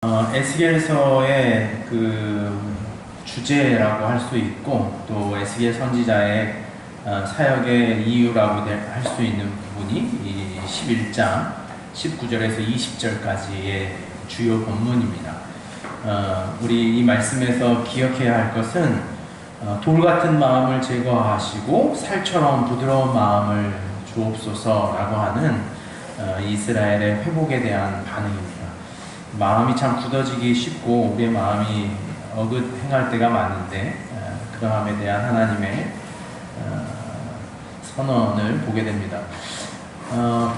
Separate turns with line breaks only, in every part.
에스겔서의 그 주제라고 할 수 있고 또 에스겔 선지자의 사역의 이유라고 할 수 있는 부분이 이 11장 19절에서 20절까지의 주요 본문입니다. 우리 이 말씀에서 기억해야 할 것은 돌 같은 마음을 제거하시고 살처럼 부드러운 마음을 주옵소서라고 하는 이스라엘의 회복에 대한 반응입니다. 마음이 참 굳어지기 쉽고 우리의 마음이 어긋행할 때가 많은데 그러함에 대한 하나님의 선언을 보게 됩니다.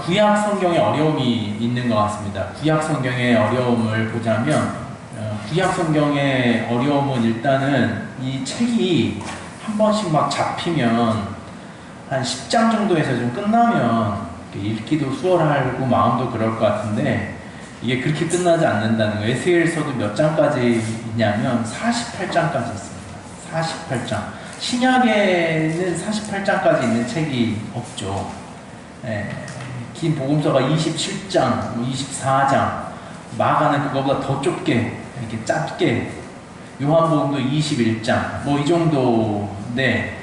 구약 성경에 어려움이 있는 것 같습니다. 구약 성경의 어려움을 보자면 구약 성경의 어려움은 일단은 이 책이 한 번씩 막 잡히면 한 10장 정도에서 좀 끝나면 읽기도 수월하고 마음도 그럴 것 같은데 이게 그렇게 끝나지 않는다는 거예요. 에스겔서도 몇 장까지 있냐면 48장까지 있습니다. 48장. 신약에는 48장까지 있는 책이 없죠. 긴 복음서가 27장, 24장, 마가는 그거보다 더 좁게, 이렇게 짧게, 요한복음도 21장, 이 정도인데,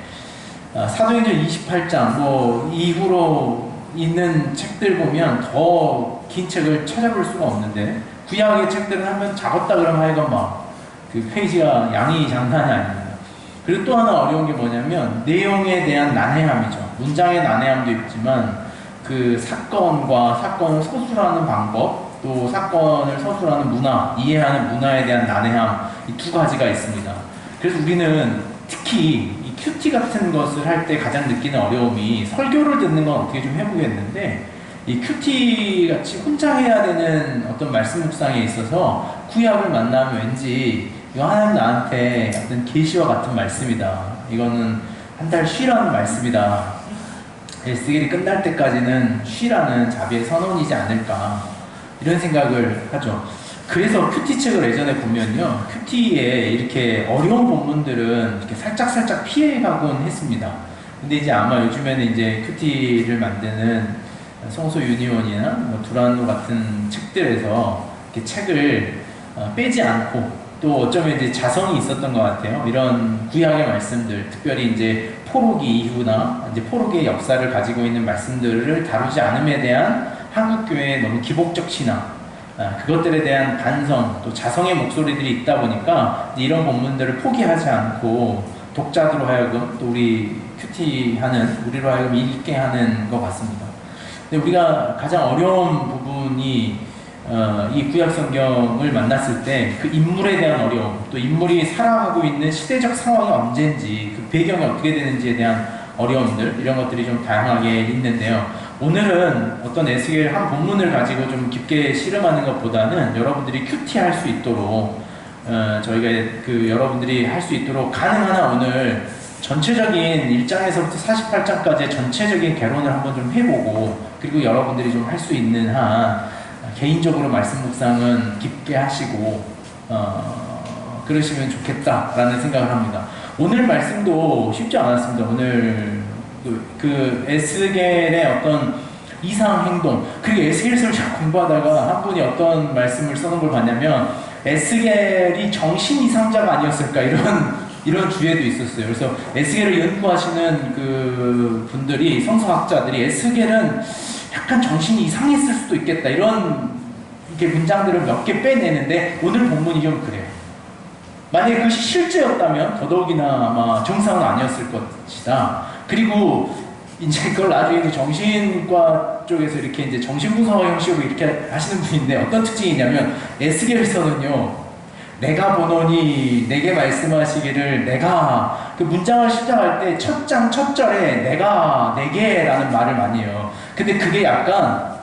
사도행전 28장, 이후로 있는 책들 보면 더 긴 책을 찾아볼 수가 없는데, 구약의 책들은 한번 작았다 그러면 하여간 그 페이지가 양이 장난이 아닙니다. 그리고 또 하나 어려운 게 뭐냐면, 내용에 대한 난해함이죠. 문장의 난해함도 있지만, 그 사건과 사건을 서술하는 방법, 또 사건을 서술하는 문화, 이해하는 문화에 대한 난해함, 이 두 가지가 있습니다. 그래서 우리는 특히 이 큐티 같은 것을 할 때 가장 느끼는 어려움이 설교를 듣는 건 어떻게 좀 해보겠는데 이 큐티 같이 혼자 해야 되는 어떤 말씀 묵상에 있어서 구약을 만나면 왠지 이거 하나님 나한테 어떤 계시와 같은 말씀이다. 이거는 한 달 쉬라는 말씀이다. 에스겔이 끝날 때까지는 쉬라는 자비의 선언이지 않을까 이런 생각을 하죠. 그래서 큐티 책을 예전에 보면요, 큐티에 이렇게 어려운 본문들은 이렇게 살짝 피해가곤 했습니다. 근데 이제 아마 요즘에는 이제 큐티를 만드는 성소 유니온이나 두란노 같은 책들에서 이렇게 책을 빼지 않고 또 어쩌면 이제 자성이 있었던 것 같아요. 이런 구약의 말씀들, 특별히 이제 포로기 이후나 이제 포로기의 역사를 가지고 있는 말씀들을 다루지 않음에 대한 한국교회의 너무 기복적 신앙, 그것들에 대한 반성, 또 자성의 목소리들이 있다 보니까 이런 본문들을 포기하지 않고 독자들로 하여금 또 우리 큐티하는 우리로 하여금 읽게 하는 것 같습니다. 근데 우리가 가장 어려운 부분이 이 구약 성경을 만났을 때 그 인물에 대한 어려움, 또 인물이 살아가고 있는 시대적 상황이 언제인지, 그 배경이 어떻게 되는지에 대한 어려움들, 이런 것들이 좀 다양하게 있는데요. 오늘은 어떤 에스겔 한 본문을 가지고 좀 깊게 씨름하는 것보다는 여러분들이 큐티할 수 있도록 저희가 여러분들이 할 수 있도록 가능한 한 오늘 전체적인 1장에서부터 48장까지의 전체적인 개론을 한번 좀 해보고, 그리고 여러분들이 좀 할 수 있는 한 개인적으로 말씀 묵상은 깊게 하시고 그러시면 좋겠다라는 생각을 합니다. 오늘 말씀도 쉽지 않았습니다. 오늘 그 에스겔의 어떤 이상 행동, 그리고 에스겔서를 공부하다가 한 분이 어떤 말씀을 써놓은 걸 봤냐면 에스겔이 정신 이상자가 아니었을까 이런 주제도 있었어요. 그래서 에스겔을 연구하시는 그 분들이, 성서학자들이 에스겔은 약간 정신이 이상했을 수도 있겠다 이런 문장들을 몇 개 빼내는데 오늘 본문이 좀 그래요. 만약에 그것이 실제였다면 더더욱이나 아마 정상은 아니었을 것이다. 그리고 이제 그걸 나중에 정신과 쪽에서 이렇게 이제 정신분석 형식으로 이렇게 하시는 분인데 어떤 특징이 있냐면 에스겔서는요, 내가 보노니 내게 말씀하시기를, 내가 그 문장을 시작할 때 첫 장 첫 절에 내가 내게라는 말을 많이 해요. 근데 그게 약간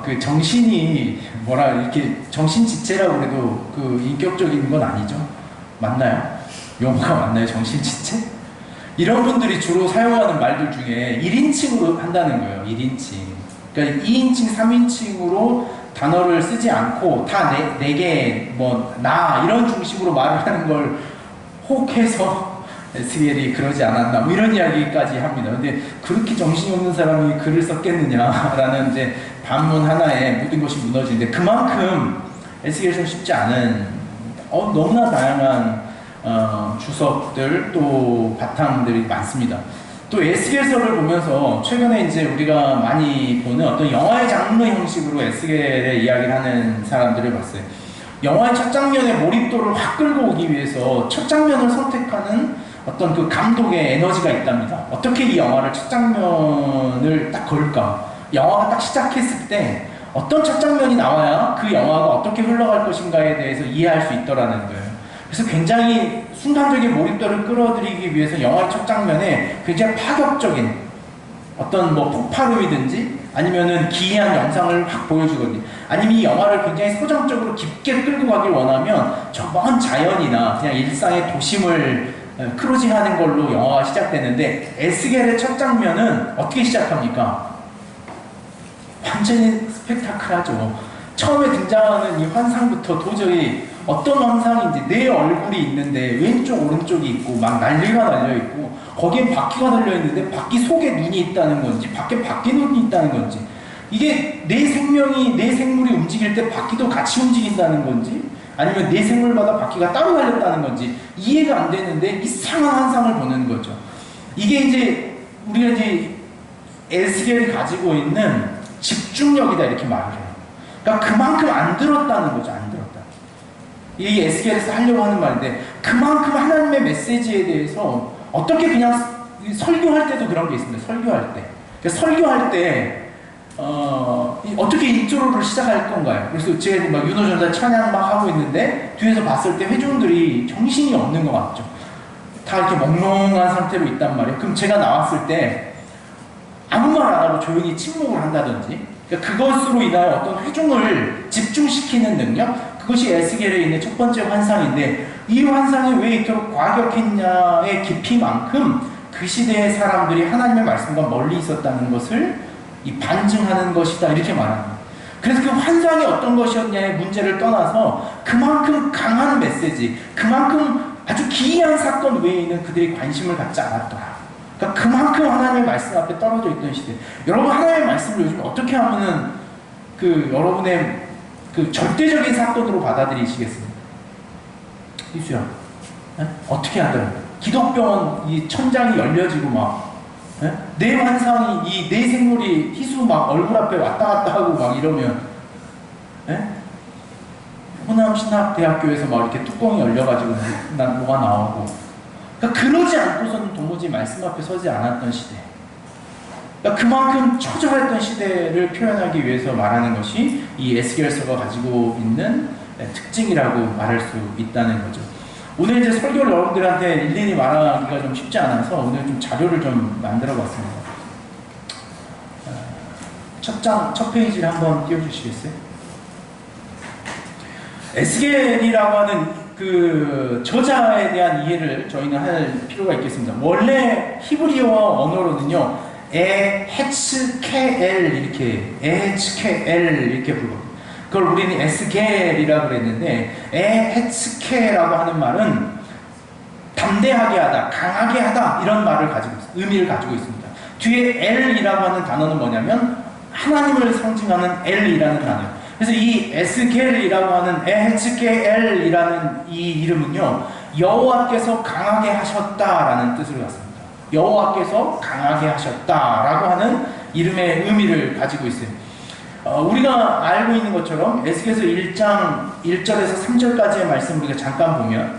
그 정신이 이렇게 정신지체라고 그래도 그 인격적인 건 아니죠. 맞나요? 용어가 맞나요? 정신지체? 이런 분들이 주로 사용하는 말들 중에 1인칭으로 한다는 거예요. 1인칭. 그러니까 2인칭, 3인칭으로 단어를 쓰지 않고 다 내게, 나 이런 중심으로 말을 하는 걸 혹해서 에스겔이 그러지 않았나 뭐 이런 이야기까지 합니다. 근데 그렇게 정신이 없는 사람이 글을 썼겠느냐라는 이제 반문 하나에 모든 것이 무너지는데, 그만큼 에스겔이 좀 쉽지 않은 너무나 다양한 주석들 또 바탕들이 많습니다. 또 에스겔서를 보면서 최근에 이제 우리가 많이 보는 어떤 영화의 장르 형식으로 에스겔의 이야기를 하는 사람들을 봤어요. 영화의 첫 장면의 몰입도를 확 끌고 오기 위해서 첫 장면을 선택하는 어떤 그 감독의 에너지가 있답니다. 어떻게 이 영화를 첫 장면을 딱 걸까? 영화가 딱 시작했을 때 어떤 첫 장면이 나와야 그 영화가 어떻게 흘러갈 것인가에 대해서 이해할 수 있더라는 거예요. 그래서 굉장히 순간적인 몰입도를 끌어들이기 위해서 영화의 첫 장면에 굉장히 파격적인 어떤 뭐 폭발음이든지 아니면은 기이한 영상을 확 보여주거든요. 아니면 이 영화를 굉장히 서정적으로 깊게 끌고 가길 원하면 저 먼 자연이나 그냥 일상의 도심을 크루징하는 걸로 영화가 시작되는데, 에스겔의 첫 장면은 어떻게 시작합니까? 완전히 스펙타클하죠. 처음에 등장하는 이 환상부터 도저히 어떤 환상인지, 내 얼굴이 있는데 왼쪽 오른쪽이 있고 막 난리가 날려있고 거기에 바퀴가 달려있는데 바퀴 속에 눈이 있다는 건지 밖에 눈이 있다는 건지, 이게 내 생명이, 내 생물이 움직일 때 바퀴도 같이 움직인다는 건지 아니면 내 생물마다 바퀴가 따로 달렸다는 건지 이해가 안 되는데 이상한 환상을 보는 거죠. 이게 이제 우리가 이제 에스겔이 가지고 있는 집중력이다 이렇게 말을 해요. 그러니까 그만큼 안 들었다는 거죠. 안 들었다. 이게 에스겔에서 하려고 하는 말인데, 그만큼 하나님의 메시지에 대해서 어떻게 그냥 설교할 때도 그런 게 있습니다. 설교할 때. 그러니까 설교할 때 어떻게 인트로를 시작할 건가요? 그래서 제가 막 윤호전사 찬양 막 하고 있는데 뒤에서 봤을 때 회중들이 정신이 없는 것 같죠. 다 이렇게 몽롱한 상태로 있단 말이에요. 그럼 제가 나왔을 때 아무 말 안 하고 조용히 침묵을 한다든지, 그러니까 그것으로 인하여 어떤 회중을 집중시키는 능력, 그것이 에스겔에 있는 첫 번째 환상인데, 이 환상이 왜 이토록 과격했냐의 깊이만큼 그 시대의 사람들이 하나님의 말씀과 멀리 있었다는 것을 반증하는 것이다 이렇게 말합니다. 그래서 그 환상이 어떤 것이었냐의 문제를 떠나서 그만큼 강한 메시지, 그만큼 아주 기이한 사건 외에는 그들이 관심을 갖지 않았더라. 그러니까 그만큼 하나님의 말씀 앞에 떨어져 있던 시대. 여러분, 하나님의 말씀을 요즘 어떻게 하면은 여러분의 절대적인 사건으로 받아들이시겠습니까? 이수야, 어떻게 하더라? 기독병원 이 천장이 열려지고 막 내 환상이, 내 생물이 희수 막 얼굴 앞에 왔다 갔다 하고 막 이러면, 호남신학대학교에서 막 이렇게 뚜껑이 열려가지고 난 뭐가 나오고, 그러니까 그러지 않고서는 도무지 말씀 앞에 서지 않았던 시대. 그러니까 그만큼 초조했던 시대를 표현하기 위해서 말하는 것이 이 에스겔서가 가지고 있는 특징이라고 말할 수 있다는 거죠. 오늘 이제 설교를 여러분들한테 일일이 말하기가 좀 쉽지 않아서 오늘 좀 자료를 좀 만들어 봤습니다. 첫 페이지를 한번 띄워주시겠어요? 에스겔이라고 하는 그 저자에 대한 이해를 저희는 할 필요가 있겠습니다. 원래 히브리어 언어로는요, 에헤츠케엘 이렇게 부르거든요. 그걸 우리는 에스겔이라고 그랬는데, 에헤츠케라고 하는 말은 담대하게 하다, 강하게 하다 이런 말을 가지고 있습니다. 의미를 가지고 있습니다. 뒤에 엘이라고 하는 단어는 뭐냐면 하나님을 상징하는 엘이라는 단어예요. 그래서 이 에스겔이라고 하는 에헤츠케엘이라는 이 이름은요, 여호와께서 강하게 하셨다라는 뜻을 갖습니다. 여호와께서 강하게 하셨다라고 하는 이름의 의미를 가지고 있어요. 우리가 알고 있는 것처럼 에스겔서 1장 1절에서 3절까지의 말씀 우리가 잠깐 보면,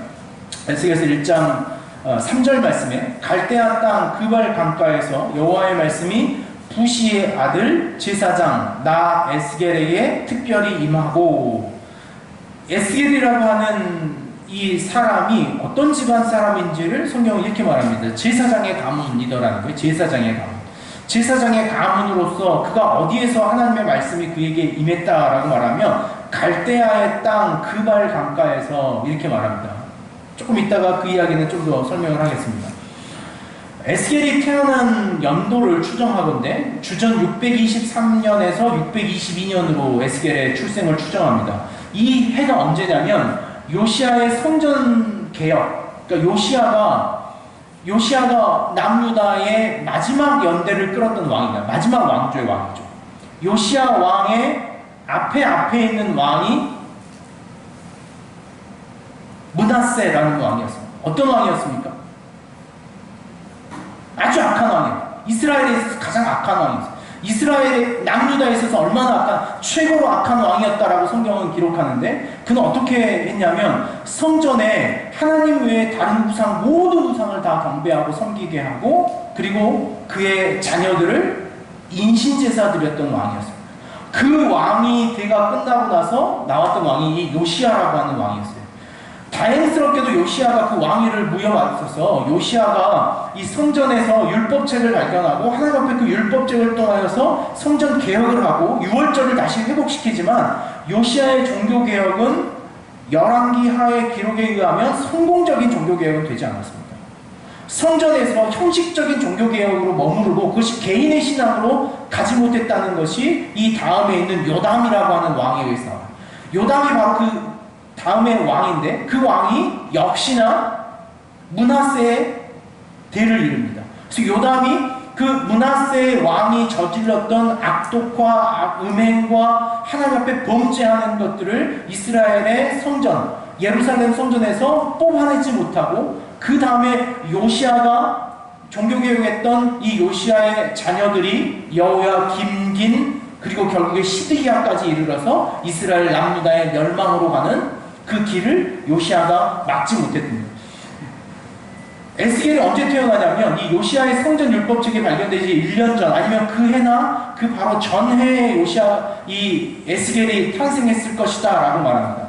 에스겔서 1장 3절 말씀에 갈대아 땅 그발 강가에서 여호와의 말씀이 부시의 아들 제사장 나 에스겔에게 특별히 임하고, 에스겔이라고 하는 이 사람이 어떤 집안 사람인지를 성경은 이렇게 말합니다. 제사장의 가문이더라는 거예요. 제사장의 가문. 제사장의 가문으로서 그가 어디에서 하나님의 말씀이 그에게 임했다라고 말하면 갈대아의 땅 그발 강가에서 이렇게 말합니다. 조금 이따가 그 이야기는 좀 더 설명을 하겠습니다. 에스겔이 태어난 연도를 추정하건대 주전 623년에서 622년으로 에스겔의 출생을 추정합니다. 이 해가 언제냐면 요시아의 성전 개혁, 그러니까 요시아가 요시아가 남유다의 마지막 연대를 끌었던 왕이다. 마지막 왕조의 왕이죠. 요시아 왕의 앞에 있는 왕이 므낫세라는 왕이었습니다. 어떤 왕이었습니까? 아주 악한 왕이에요. 이스라엘에 있어서 가장 악한 왕이었어요. 이스라엘의 남유다에 있어서 얼마나 악한, 최고로 악한 왕이었다라고 성경은 기록하는데, 그는 어떻게 했냐면 성전에 하나님 외에 다른 우상, 모든 우상을 다 경배하고 섬기게 하고, 그리고 그의 자녀들을 인신제사 드렸던 왕이었습니다. 그 왕이 대가 끝나고 나서 나왔던 왕이 이 요시아라고 하는 왕이었어요. 다행스럽게도 요시아가 그 왕위를 물려받아서 요시아가 이 성전에서 율법책을 발견하고 하나님 앞에 그 율법책을 통하여서 성전 개혁을 하고 유월절을 다시 회복시키지만, 요시아의 종교개혁은 열왕기하의 기록에 의하면 성공적인 종교개혁은 되지 않았습니다. 성전에서 형식적인 종교개혁으로 머무르고 그것이 개인의 신앙으로 가지 못했다는 것이 이 다음에 있는 요담이라고 하는 왕에 의해서 나와요. 요담이 바로 그 다음의 왕인데, 그 왕이 역시나 므낫세의 대를 이룹니다. 그래서 요담이 그 므낫세의 왕이 저질렀던 악독과 음행과 하나님 앞에 범죄하는 것들을 이스라엘의 성전, 예루살렘 성전에서 뽑아내지 못하고, 그 다음에 요시아가 종교개혁했던 이 요시아의 자녀들이 여호야, 김긴, 그리고 결국에 시드기야까지 이르러서 이스라엘 남유다의 멸망으로 가는 그 길을 요시아가 막지 못했습니다. 에스겔이 언제 태어나냐면 이 요시아의 성전 율법책이 발견되지 1년 전, 아니면 그 해나 그 바로 전해에 이 에스겔이 탄생했을 것이다 라고 말합니다.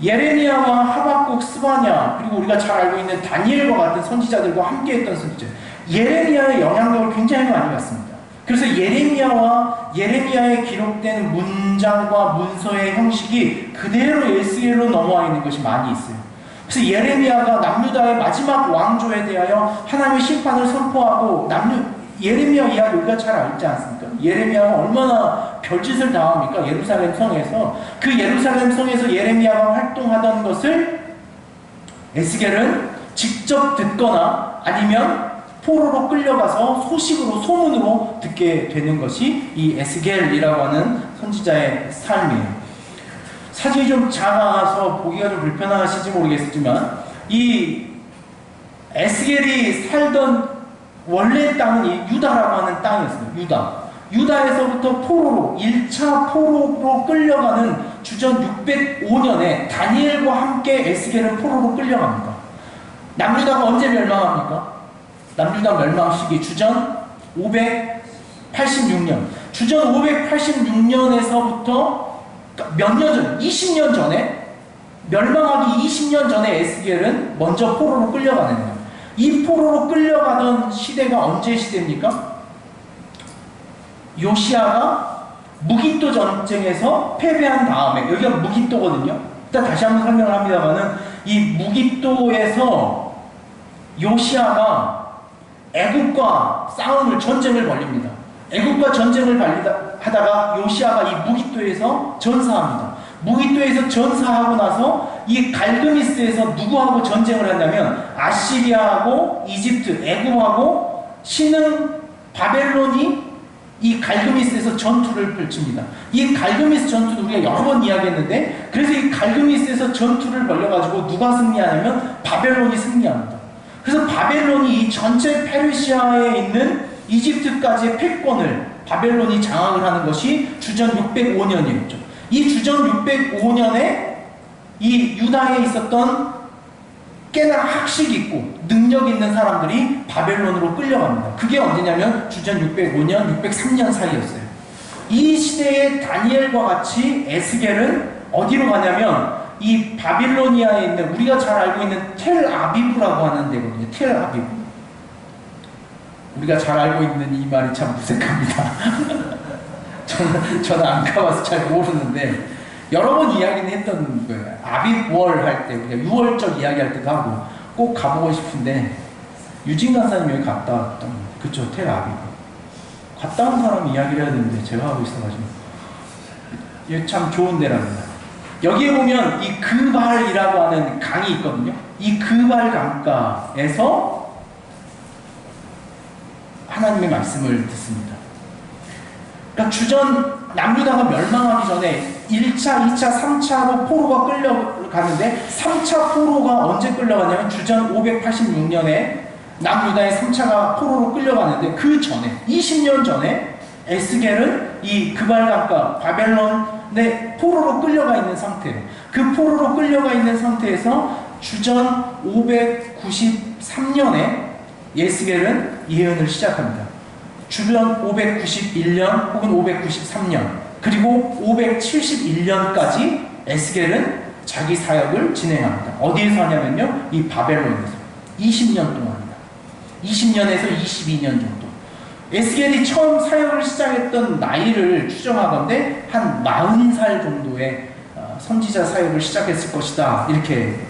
예레미야와 하박국, 스바냐, 그리고 우리가 잘 알고 있는 다니엘과 같은 선지자들과 함께했던 선지자, 예레미야의 영향력을 굉장히 많이 받습니다. 그래서 예레미야에 기록된 문장과 문서의 형식이 그대로 에스겔로 넘어와 있는 것이 많이 있어요. 그래서 예레미야가 남유다의 마지막 왕조에 대하여 하나님의 심판을 선포하고, 예레미야 이야기 우리가 잘 알지 않습니까? 예레미야가 얼마나 별짓을 당합니까? 예루살렘 성에서. 그 예루살렘 성에서 예레미야가 활동하던 것을 에스겔은 직접 듣거나 아니면 포로로 끌려가서 소식으로, 소문으로 듣게 되는 것이 이 에스겔이라고 하는 선지자의 삶이에요. 사진이 좀 작아서 보기가 좀 불편하실지 모르겠지만, 이 에스겔이 살던 원래 땅은 이 유다라고 하는 땅이었습니다. 유다에서부터 포로로, 1차 포로로 끌려가는 주전 605년에 다니엘과 함께 에스겔은 포로로 끌려갑니다. 남유다가 언제 멸망합니까? 남유다 멸망 시기 주전 586년. 주전 586년에서부터 몇 년 전, 20년 전에, 멸망하기 20년 전에 에스겔은 먼저 포로로 끌려가는 거예요. 이 포로로 끌려가던 시대가 언제 시대입니까? 요시아가 무기또 전쟁에서 패배한 다음에, 여기가 무기또거든요. 일단 다시 한번 설명을 합니다만은, 이 무기또에서 요시아가 애국과 전쟁을 벌립니다. 애국과 전쟁을 하다가 요시아가 이 무기또에서 전사합니다. 무기또에서 전사하고 나서 이 갈그미스에서 누구하고 전쟁을 한다면 아시리아하고 이집트, 애굽하고 신흥 바벨론이 이 갈그미스에서 전투를 펼칩니다. 이 갈그미스 전투는 우리가 여러 번 이야기했는데, 그래서 이 갈그미스에서 전투를 벌여가지고 누가 승리하냐면 바벨론이 승리합니다. 그래서 바벨론이 이 전체 페르시아에 있는 이집트까지의 패권을 바벨론이 장악을 하는 것이 주전 605년이었죠. 이 주전 605년에 이 유다에 있었던 꽤나 학식 있고 능력 있는 사람들이 바벨론으로 끌려갑니다. 그게 언제냐면 주전 605년, 603년 사이였어요. 이 시대에 다니엘과 같이 에스겔은 어디로 가냐면 이 바빌로니아에 있는, 우리가 잘 알고 있는 텔아비브라고 하는 데거든요. 텔아비브. 우리가 잘 알고 있는 이 말이 참 무색합니다. 저는 안 가봐서 잘 모르는데 여러 번 이야기는 했던 거예요. 아비월 할 때, 우리가 유월절 이야기할 때도 하고 꼭 가보고 싶은데, 유진 간사님 여기 갔다 왔던 거예요. 그쵸, 텔아비브. 갔다 온 사람 이야기를 해야 되는데 제가 하고 있어가지고. 이게 참 좋은 데랍니다. 여기에 보면 이 그발이라고 하는 강이 있거든요. 이 그발 강가에서 하나님의 말씀을 듣습니다. 그러니까 주전 남유다가 멸망하기 전에 1차, 2차, 3차로 포로가 끌려가는데 3차 포로가 언제 끌려가냐면 주전 586년에 남유다의 3차가 포로로 끌려가는데 그 전에 20년 전에 에스겔은 이 그발강가 바벨론의 포로로 끌려가 있는 상태예요. 그 포로로 끌려가 있는 상태에서 주전 593년에 에스겔은 예언을 시작합니다. 주전 591년 혹은 593년 그리고 571년까지 에스겔은 자기 사역을 진행합니다. 어디에서 하냐면요, 이 바벨론에서 20년 동안입니다. 20년에서 22년 정도. 에스겔이 처음 사역을 시작했던 나이를 추정하건대 한 40살 정도의 선지자 사역을 시작했을 것이다, 이렇게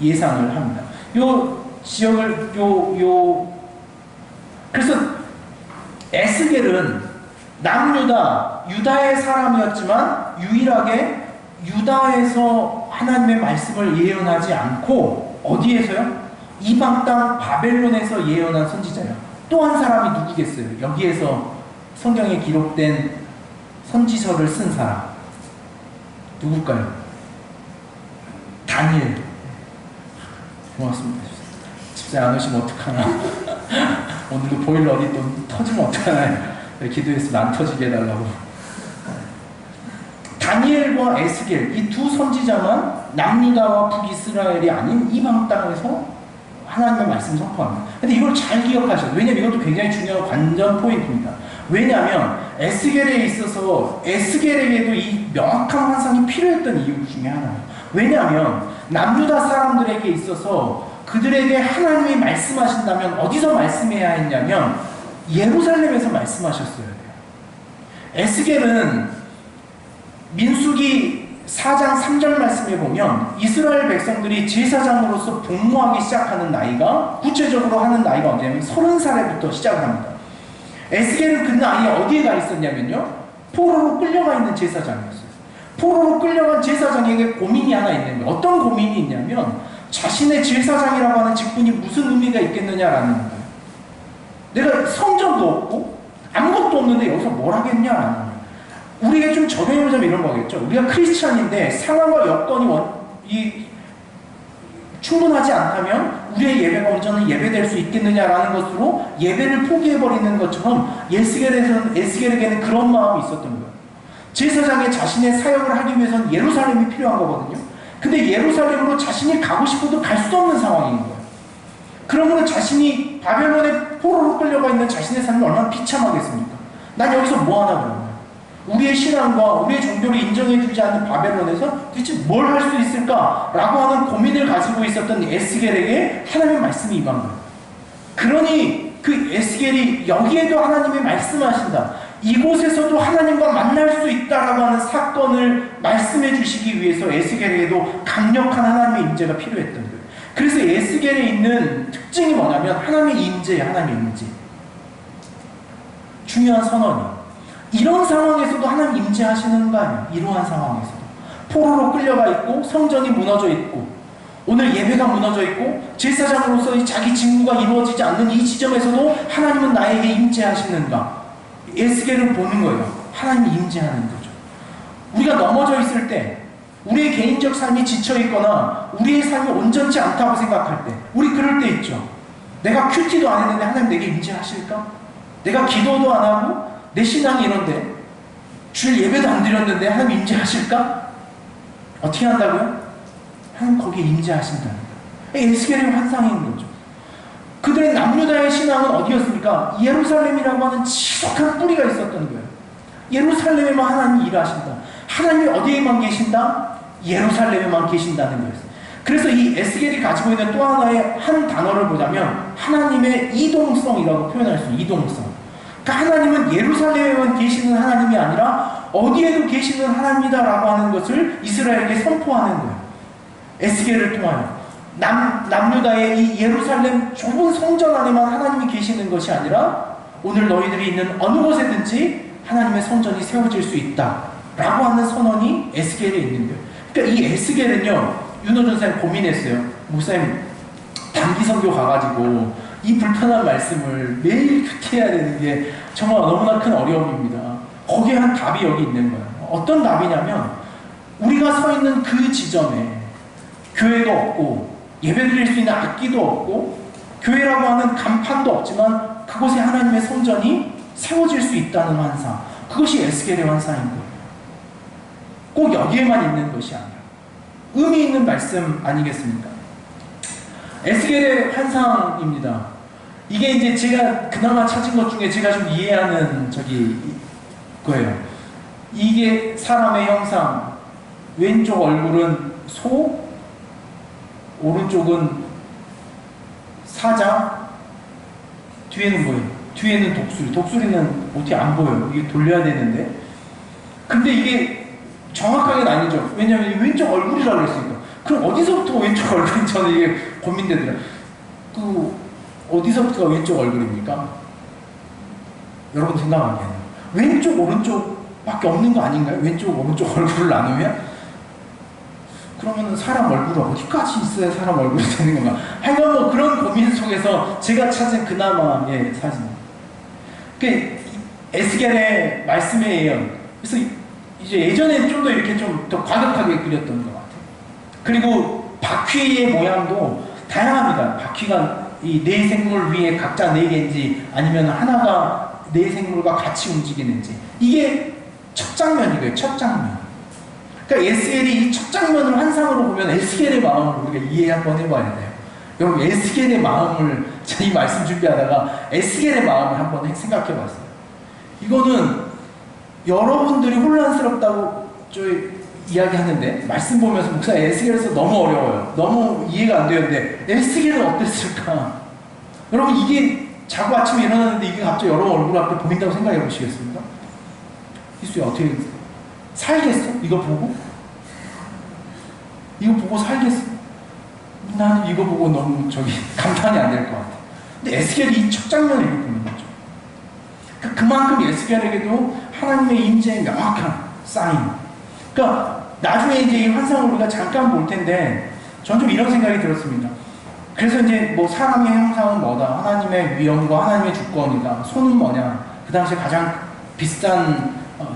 예상을 합니다. 요 지역을 그래서 에스겔은 남유다, 유다의 사람이었지만 유일하게 유다에서 하나님의 말씀을 예언하지 않고 어디에서요? 이방 땅 바벨론에서 예언한 선지자예요. 또 한 사람이 누구겠어요? 여기에서 성경에 기록된 선지서를 쓴 사람 누굴까요? 다니엘. 고맙습니다. 집사에 안 오시면 어떡하나. 오늘도 보일러 어디 또 터지면 어떡하나. 기도했으면 안 터지게 해달라고. 다니엘과 에스겔, 이 두 선지자만 남유다와 북이스라엘이 아닌 이방 땅에서 하나님의 말씀을 선포합니다. 근데 이걸 잘 기억하셔야 돼요. 왜냐면 이것도 굉장히 중요한 관전 포인트입니다. 왜냐하면 에스겔에 있어서 에스겔에게도 이 명확한 환상이 필요했던 이유 중에 하나예요. 왜냐하면 남유다 사람들에게 있어서 그들에게 하나님이 말씀하신다면 어디서 말씀해야 했냐면 예루살렘에서 말씀하셨어야 돼요. 에스겔은 민수기 4장 3절 말씀에 보면 이스라엘 백성들이 제사장으로서 복무하기 시작하는 나이가, 구체적으로 하는 나이가 언제냐면 30살에부터 시작을 합니다. 에스겔은 그 나이에 어디에 가 있었냐면요, 포로로 끌려가 있는 제사장이었어요. 포로로 끌려간 제사장에게 고민이 하나 있는 거예요. 어떤 고민이 있냐면 자신의 제사장이라고 하는 직분이 무슨 의미가 있겠느냐라는 거예요. 내가 성전도 없고 아무것도 없는데 여기서 뭘 하겠냐라는 거예요. 우리에게 좀 적용해보자면 이런 거겠죠. 우리가 크리스찬인데 상황과 여건이 충분하지 않다면 우리의 예배가 온전히 예배될 수 있겠느냐라는 것으로 예배를 포기해버리는 것처럼 에스겔에게는 그런 마음이 있었던 거예요. 제사장이 자신의 사역을 하기 위해서는 예루살렘이 필요한 거거든요. 근데 예루살렘으로 자신이 가고 싶어도 갈 수 없는 상황인 거예요. 그러므로 자신이 바벨론의 포로로 끌려가 있는 자신의 삶이 얼마나 비참하겠습니까? 난 여기서 뭐 하나 그런 거예요. 우리의 신앙과 우리의 종교를 인정해주지 않는 바벨론에서 도대체 뭘 할 수 있을까라고 하는 고민을 가지고 있었던 에스겔에게 하나님의 말씀이 임한 거예요. 그러니 그 에스겔이 여기에도 하나님이 말씀하신다, 이곳에서도 하나님과 만날 수 있다라고 하는 사건을 말씀해 주시기 위해서 에스겔에게도 강력한 하나님의 임재가 필요했던 거예요. 그래서 에스겔에 있는 특징이 뭐냐면 하나님의 임재예요. 하나님의 임재. 중요한 선언이. 이런 상황에서도 하나님 임재하시는 거 아니에요. 이러한 상황에서도. 포로로 끌려가 있고 성전이 무너져 있고 오늘 예배가 무너져 있고 제사장으로서의 자기 직무가 이루어지지 않는 이 지점에서도 하나님은 나에게 임재하시는가. 에스겔을 보는 거예요. 하나님이 임재하는 거죠. 우리가 넘어져 있을 때, 우리의 개인적 삶이 지쳐 있거나 우리의 삶이 온전치 않다고 생각할 때, 우리 그럴 때 있죠. 내가 큐티도 안 했는데 하나님 내게 임재하실까? 내가 기도도 안 하고 내 신앙이 이런데 주일 예배도 안 드렸는데 하나님 임재하실까? 어떻게 한다고요? 하나님 거기에 임재하신다는 거예요. 에스겔의 환상인 거죠. 그들의 남유다의 신앙은 어디였습니까? 예루살렘이라고 하는 지속한 뿌리가 있었던 거예요. 예루살렘에만 하나님이 일하신다. 하나님이 어디에만 계신다? 예루살렘에만 계신다는 거였어요. 그래서 이 에스겔이 가지고 있는 또 하나의 한 단어를 보자면 하나님의 이동성이라고 표현할 수 있어요. 이동성. 그러니까 하나님은 예루살렘에만 계시는 하나님이 아니라 어디에도 계시는 하나님이다라고 하는 것을 이스라엘에게 선포하는 거예요. 에스겔을 통하여. 남유다의 이 예루살렘 좁은 성전 안에만 하나님이 계시는 것이 아니라 오늘 너희들이 있는 어느 곳에든지 하나님의 성전이 세워질 수 있다 라고 하는 선언이 에스겔에 있는 거예요. 그러니까 이 에스겔은요, 윤호준 선생님 고민했어요. 목사님 단기 선교 가가지고 이 불편한 말씀을 매일 큐티해야 되는 게 정말 너무나 큰 어려움입니다. 거기에 한 답이 여기 있는 거예요. 어떤 답이냐면 우리가 서 있는 그 지점에 교회도 없고 예배드릴 수 있는 악기도 없고 교회라고 하는 간판도 없지만 그곳에 하나님의 성전이 세워질 수 있다는 환상, 그것이 에스겔의 환상인 거예요. 꼭 여기에만 있는 것이 아니라 의미 있는 말씀 아니겠습니까? 에스겔의 환상입니다. 이게 이제 제가 그나마 찾은 것 중에 제가 좀 이해하는 거예요. 이게 사람의 형상, 왼쪽 얼굴은 소, 오른쪽은 사자, 뒤에는 뭐예요? 뒤에는 독수리. 독수리는 어떻게 안 보여요. 이게 돌려야 되는데. 근데 이게 정확하게 아니죠. 왜냐하면 왼쪽 얼굴이라고 했으니까. 그럼 어디서부터 왼쪽 얼굴인지 저는 이게 고민되더라고요. 어디서부터가 왼쪽 얼굴입니까? 여러분 생각하기에는. 왼쪽, 오른쪽밖에 없는 거 아닌가요? 왼쪽, 오른쪽 얼굴을 나누면? 그러면 사람 얼굴은 어디까지 있어야 사람 얼굴이 되는 건가? 하여간 뭐 그런 고민 속에서 제가 찾은 그나마의 사진입니다. 에스겔의 말씀에 의한, 그래서 이제 예전에는 좀 더 이렇게 좀 더 과격하게 그렸던 것 같아요. 그리고 바퀴의 모양도 다양합니다. 바퀴가 이 네 생물 위에 각자 네 개인지 아니면 하나가 네 생물과 같이 움직이는지, 이게 첫 장면이고요. 첫 장면. 그러니까 에스겔이 이 첫 장면을 환상으로 보면 에스겔의 마음을 우리가 이해 한번 해봐야 돼요. 여러분, 에스겔의 마음을, 제가 이 말씀 준비하다가 에스겔의 마음을 한번 생각해 봤어요. 이거는 여러분들이 혼란스럽다고 이야기하는데, 말씀 보면서 목사 에스겔에서 너무 어려워요. 너무 이해가 안 되는데, 에스겔은 어땠을까? 여러분, 이게 자고 아침에 일어났는데 이게 갑자기 여러분 얼굴 앞에 보인다고 생각해 보시겠습니까? 이수야, 어떻게 살겠어? 이거 보고? 이거 보고 살겠어? 나는 이거 보고 너무 감당이 안 될 것 같아. 근데 에스겔이 이 첫 장면을 이렇게 보는 거죠. 그만큼 에스겔에게도 하나님의 임재의 명확한 사인. 그러니까 나중에 이제 이 환상을 우리가 잠깐 볼 텐데, 전 좀 이런 생각이 들었습니다. 그래서 이제 뭐 사람의 형상은 뭐다? 하나님의 위엄과 하나님의 주권이다. 손은 뭐냐? 그 당시에 가장 비싼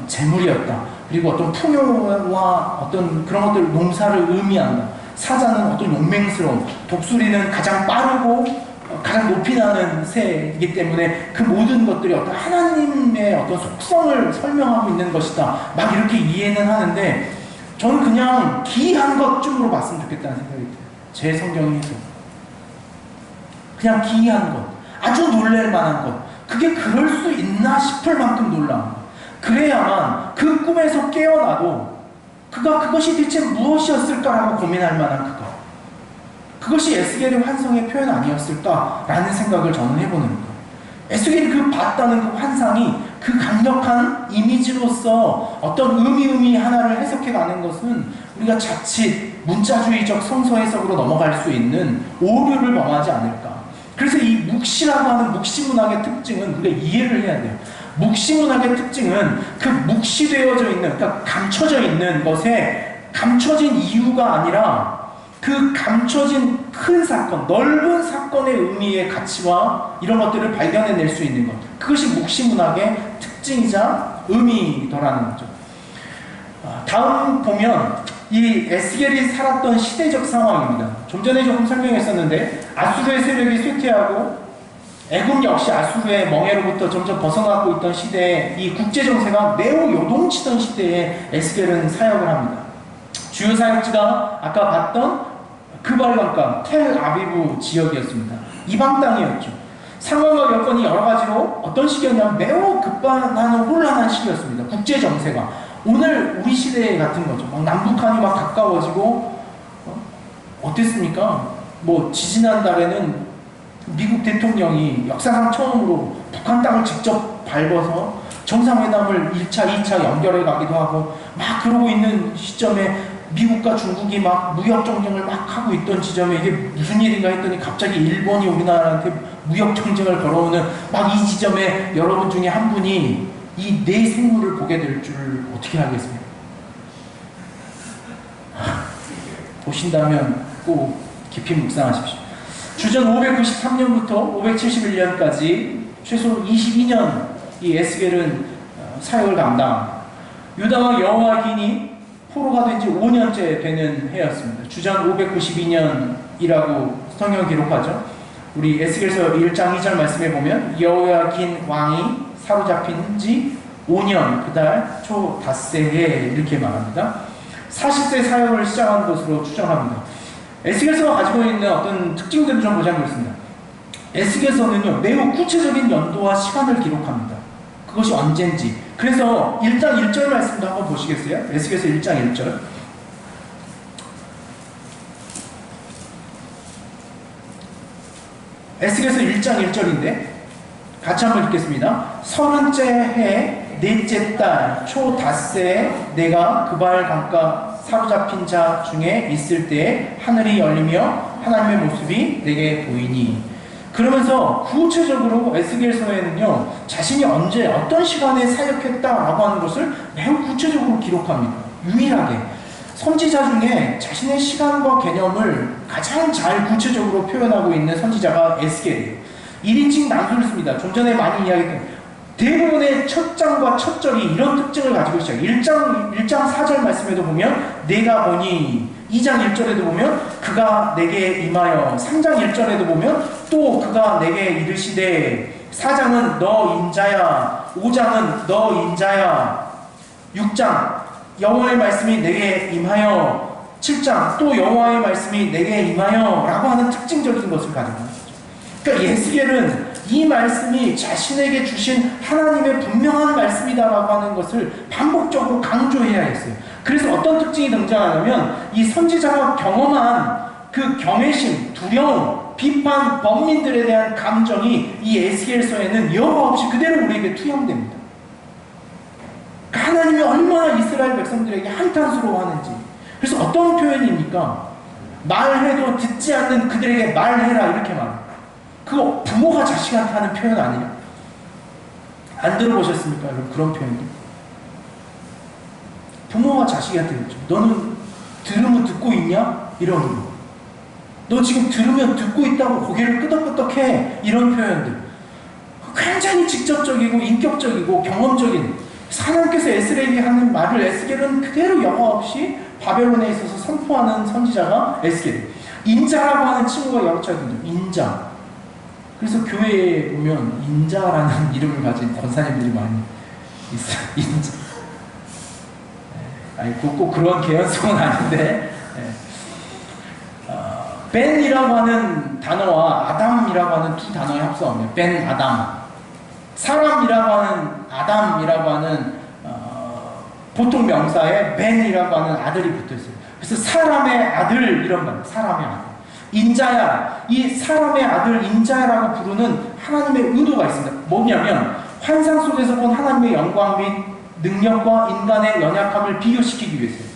재물이었다. 그리고 어떤 풍요와 어떤 그런 것들, 농사를 의미한다. 사자는 어떤 용맹스러움, 독수리는 가장 빠르고 가장 높이 나는 새이기 때문에 그 모든 것들이 어떤 하나님의 어떤 속성을 설명하고 있는 것이다. 막 이렇게 이해는 하는데, 저는 그냥 기이한 것쯤으로 봤으면 좋겠다는 생각이 들어요. 제 성경에서 그냥 기이한 것, 아주 놀랄 만한 것, 그게 그럴 수 있나 싶을 만큼 놀라운 것. 그래야만 그 꿈에서 깨어나도 그것이 대체 무엇이었을까라고 고민할 만한 그것이 에스겔의 환상의 표현 아니었을까라는 생각을 저는 해보는 거예요. 에스겔이 그 봤다는 그 환상이 그 강력한 이미지로서 어떤 의미 하나를 해석해가는 것은 우리가 자칫 문자주의적 성서 해석으로 넘어갈 수 있는 오류를 범하지 않을까. 그래서 이 묵시라고 하는 묵시문학의 특징은 우리가 이해를 해야 돼요. 묵시문학의 특징은 그 묵시되어져 있는, 그러니까 감춰져 있는 것에 감춰진 이유가 아니라 그 감춰진 큰 사건, 넓은 사건의 의미의 가치와 이런 것들을 발견해낼 수 있는 것, 그것이 묵시문학의 특징이자 의미더라는 거죠. 다음 보면 이 에스겔이 살았던 시대적 상황입니다. 좀 전에 조금 설명했었는데, 아수르의 세력이 쇠퇴하고 애굽 역시 아수르의 멍에로부터 점점 벗어나고 있던 시대에 이 국제정세가 매우 요동치던 시대에 에스겔은 사역을 합니다. 주요 사역지가 아까 봤던 그발강가 텔아비브 지역이었습니다. 이방 땅이었죠. 상황과 여건이 여러 가지로 어떤 시기였냐면 매우 급반하는 혼란한 시기였습니다. 국제정세가 오늘 우리 시대 같은 거죠. 막 남북한이 막 가까워지고, 어땠습니까? 뭐 지지난달에는 미국 대통령이 역사상 처음으로 북한 땅을 직접 밟아서 정상회담을 1차, 2차 연결해 가기도 하고, 막 그러고 있는 시점에 미국과 중국이 막 무역 정쟁을 막 하고 있던 지점에 이게 무슨 일인가 했더니 갑자기 일본이 우리나라한테 무역 정쟁을 걸어오는 막 이 지점에 여러분 중에 한 분이 이 네 생물을 보게 될 줄 어떻게 알겠습니까? 보신다면 꼭 깊이 묵상하십시오. 주전 593년부터 571년까지 최소 22년 이 에스겔은 사역을 감당합니다. 유다왕 여호야긴이 포로가 된 지 5년째 되는 해였습니다. 주전 592년이라고 성경 기록하죠. 우리 에스겔서 1장 2절 말씀에 보면 여호야긴 왕이 사로잡힌 지 5년 그달 초 닷새에 이렇게 말합니다. 40세 사역을 시작한 것으로 추정합니다. 에스겔서가 가지고 있는 어떤 특징들을 좀 보자고 했습니다. 에스겔서는요 매우 구체적인 연도와 시간을 기록합니다. 그것이 언젠지. 그래서 1장 1절 말씀도 한번 보시겠어요? 에스겔서 1장 1절. 에스겔서 1장 1절인데 같이 한번 읽겠습니다. 30째 해 넷째 달 초 닷새에 내가 그발 강가 사로잡힌 자 중에 있을 때에 하늘이 열리며 하나님의 모습이 내게 보이니. 그러면서 구체적으로 에스겔서에는요 자신이 언제 어떤 시간에 사역했다라고 하는 것을 매우 구체적으로 기록합니다. 유일하게 선지자 중에 자신의 시간과 개념을 가장 잘 구체적으로 표현하고 있는 선지자가 에스겔이에요. 1인칭 난수를 씁니다. 좀 전에 많이 이야기했던 대부분의 첫 장과 첫 절이 이런 특징을 가지고 있어요. 1장 4절 말씀에도 보면 내가 보니, 2장 1절에도 보면 그가 내게 임하여, 3장 1절에도 보면 또 그가 내게 이르시되, 4장은 너 인자야, 5장은 너 인자야, 6장 여호와의 말씀이 내게 임하여, 7장 또 여호와의 말씀이 내게 임하여 라고 하는 특징적인 것을 가지고 있는 거죠. 그러니까 에스겔은 이 말씀이 자신에게 주신 하나님의 분명한 말씀이다라고 하는 것을 반복적으로 강조해야 했어요. 그래서 어떤 특징이 등장하냐면 이 선지자가 경험한 그 경외심, 두려움, 비판, 범민들에 대한 감정이 이 에스겔서에는 여과 없이 그대로 우리에게 투영됩니다. 그러니까 하나님이 얼마나 이스라엘 백성들에게 한탄스러워하는지. 그래서 어떤 표현입니까? 말해도 듣지 않는 그들에게 말해라 이렇게 말합니다. 그거 부모가 자식한테 하는 표현 아니에요? 안 들어보셨습니까? 여러분 그런 표현도. 부모가 자식한테 그러죠. 너는 들으면 듣고 있냐? 이런 거. 너 지금 들으면 듣고 있다고 고개를 끄덕끄덕해. 이런 표현들. 굉장히 직접적이고 인격적이고 경험적인. 하나님께서 에스겔이 하는 말을 에스겔은 그대로 여과 없이 바벨론에 있어서 선포하는 선지자가 에스겔. 인자라고 하는 친구가 여러 차례 있죠. 인자. 그래서 교회에 보면 인자라는 이름을 가진 권사님들이 많이 있어요. 인자. 아니, 꼭 그런 개연성은 아닌데, 벤이라고 하는 단어와 아담이라고 하는 두 단어의 합성어입니다. 벤, 아담. 사람이라고 하는 아담이라고 하는 보통 명사에 벤이라고 하는 아들이 붙어 있어요. 그래서 사람의 아들 이런 말, 사람의 아들. 인자야, 이 사람의 아들 인자야라고 부르는 하나님의 의도가 있습니다. 뭐냐면 환상 속에서 본 하나님의 영광 및 능력과 인간의 연약함을 비교시키기 위해서요.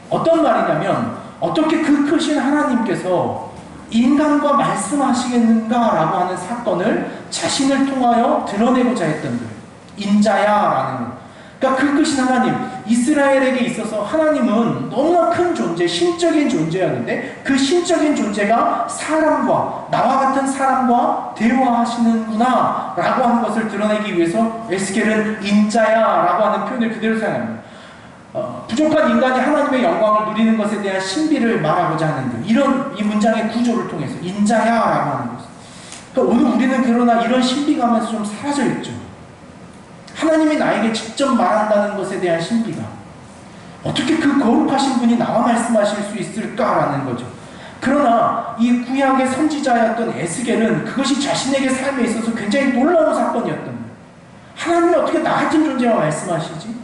어떤 말이냐면 어떻게 그 크신 하나님께서 인간과 말씀하시겠는가라고 하는 사건을 자신을 통하여 드러내고자 했던 거예요. 인자야라는 거. 그러니까 그 크신 하나님, 이스라엘에게 있어서 하나님은 너무나 큰 존재, 신적인 존재였는데 그 신적인 존재가 사람과, 나와 같은 사람과 대화하시는구나 라고 하는 것을 드러내기 위해서 에스겔은 인자야 라고 하는 표현을 그대로 사용합니다. 부족한 인간이 하나님의 영광을 누리는 것에 대한 신비를 말하고자 하는 이런 이 문장의 구조를 통해서 인자야 라고 하는 것을. 그러니까 오늘 우리는 그러나 이런 신비감에서 좀 사라져 있죠. 하나님이 나에게 직접 말한다는 것에 대한 신비가 어떻게 그 거룩하신 분이 나와 말씀하실 수 있을까라는 거죠. 그러나 이 구약의 선지자였던 에스겔은 그것이 자신에게 삶에 있어서 굉장히 놀라운 사건이었던 거예요. 하나님이 어떻게 나 같은 존재와 말씀하시지?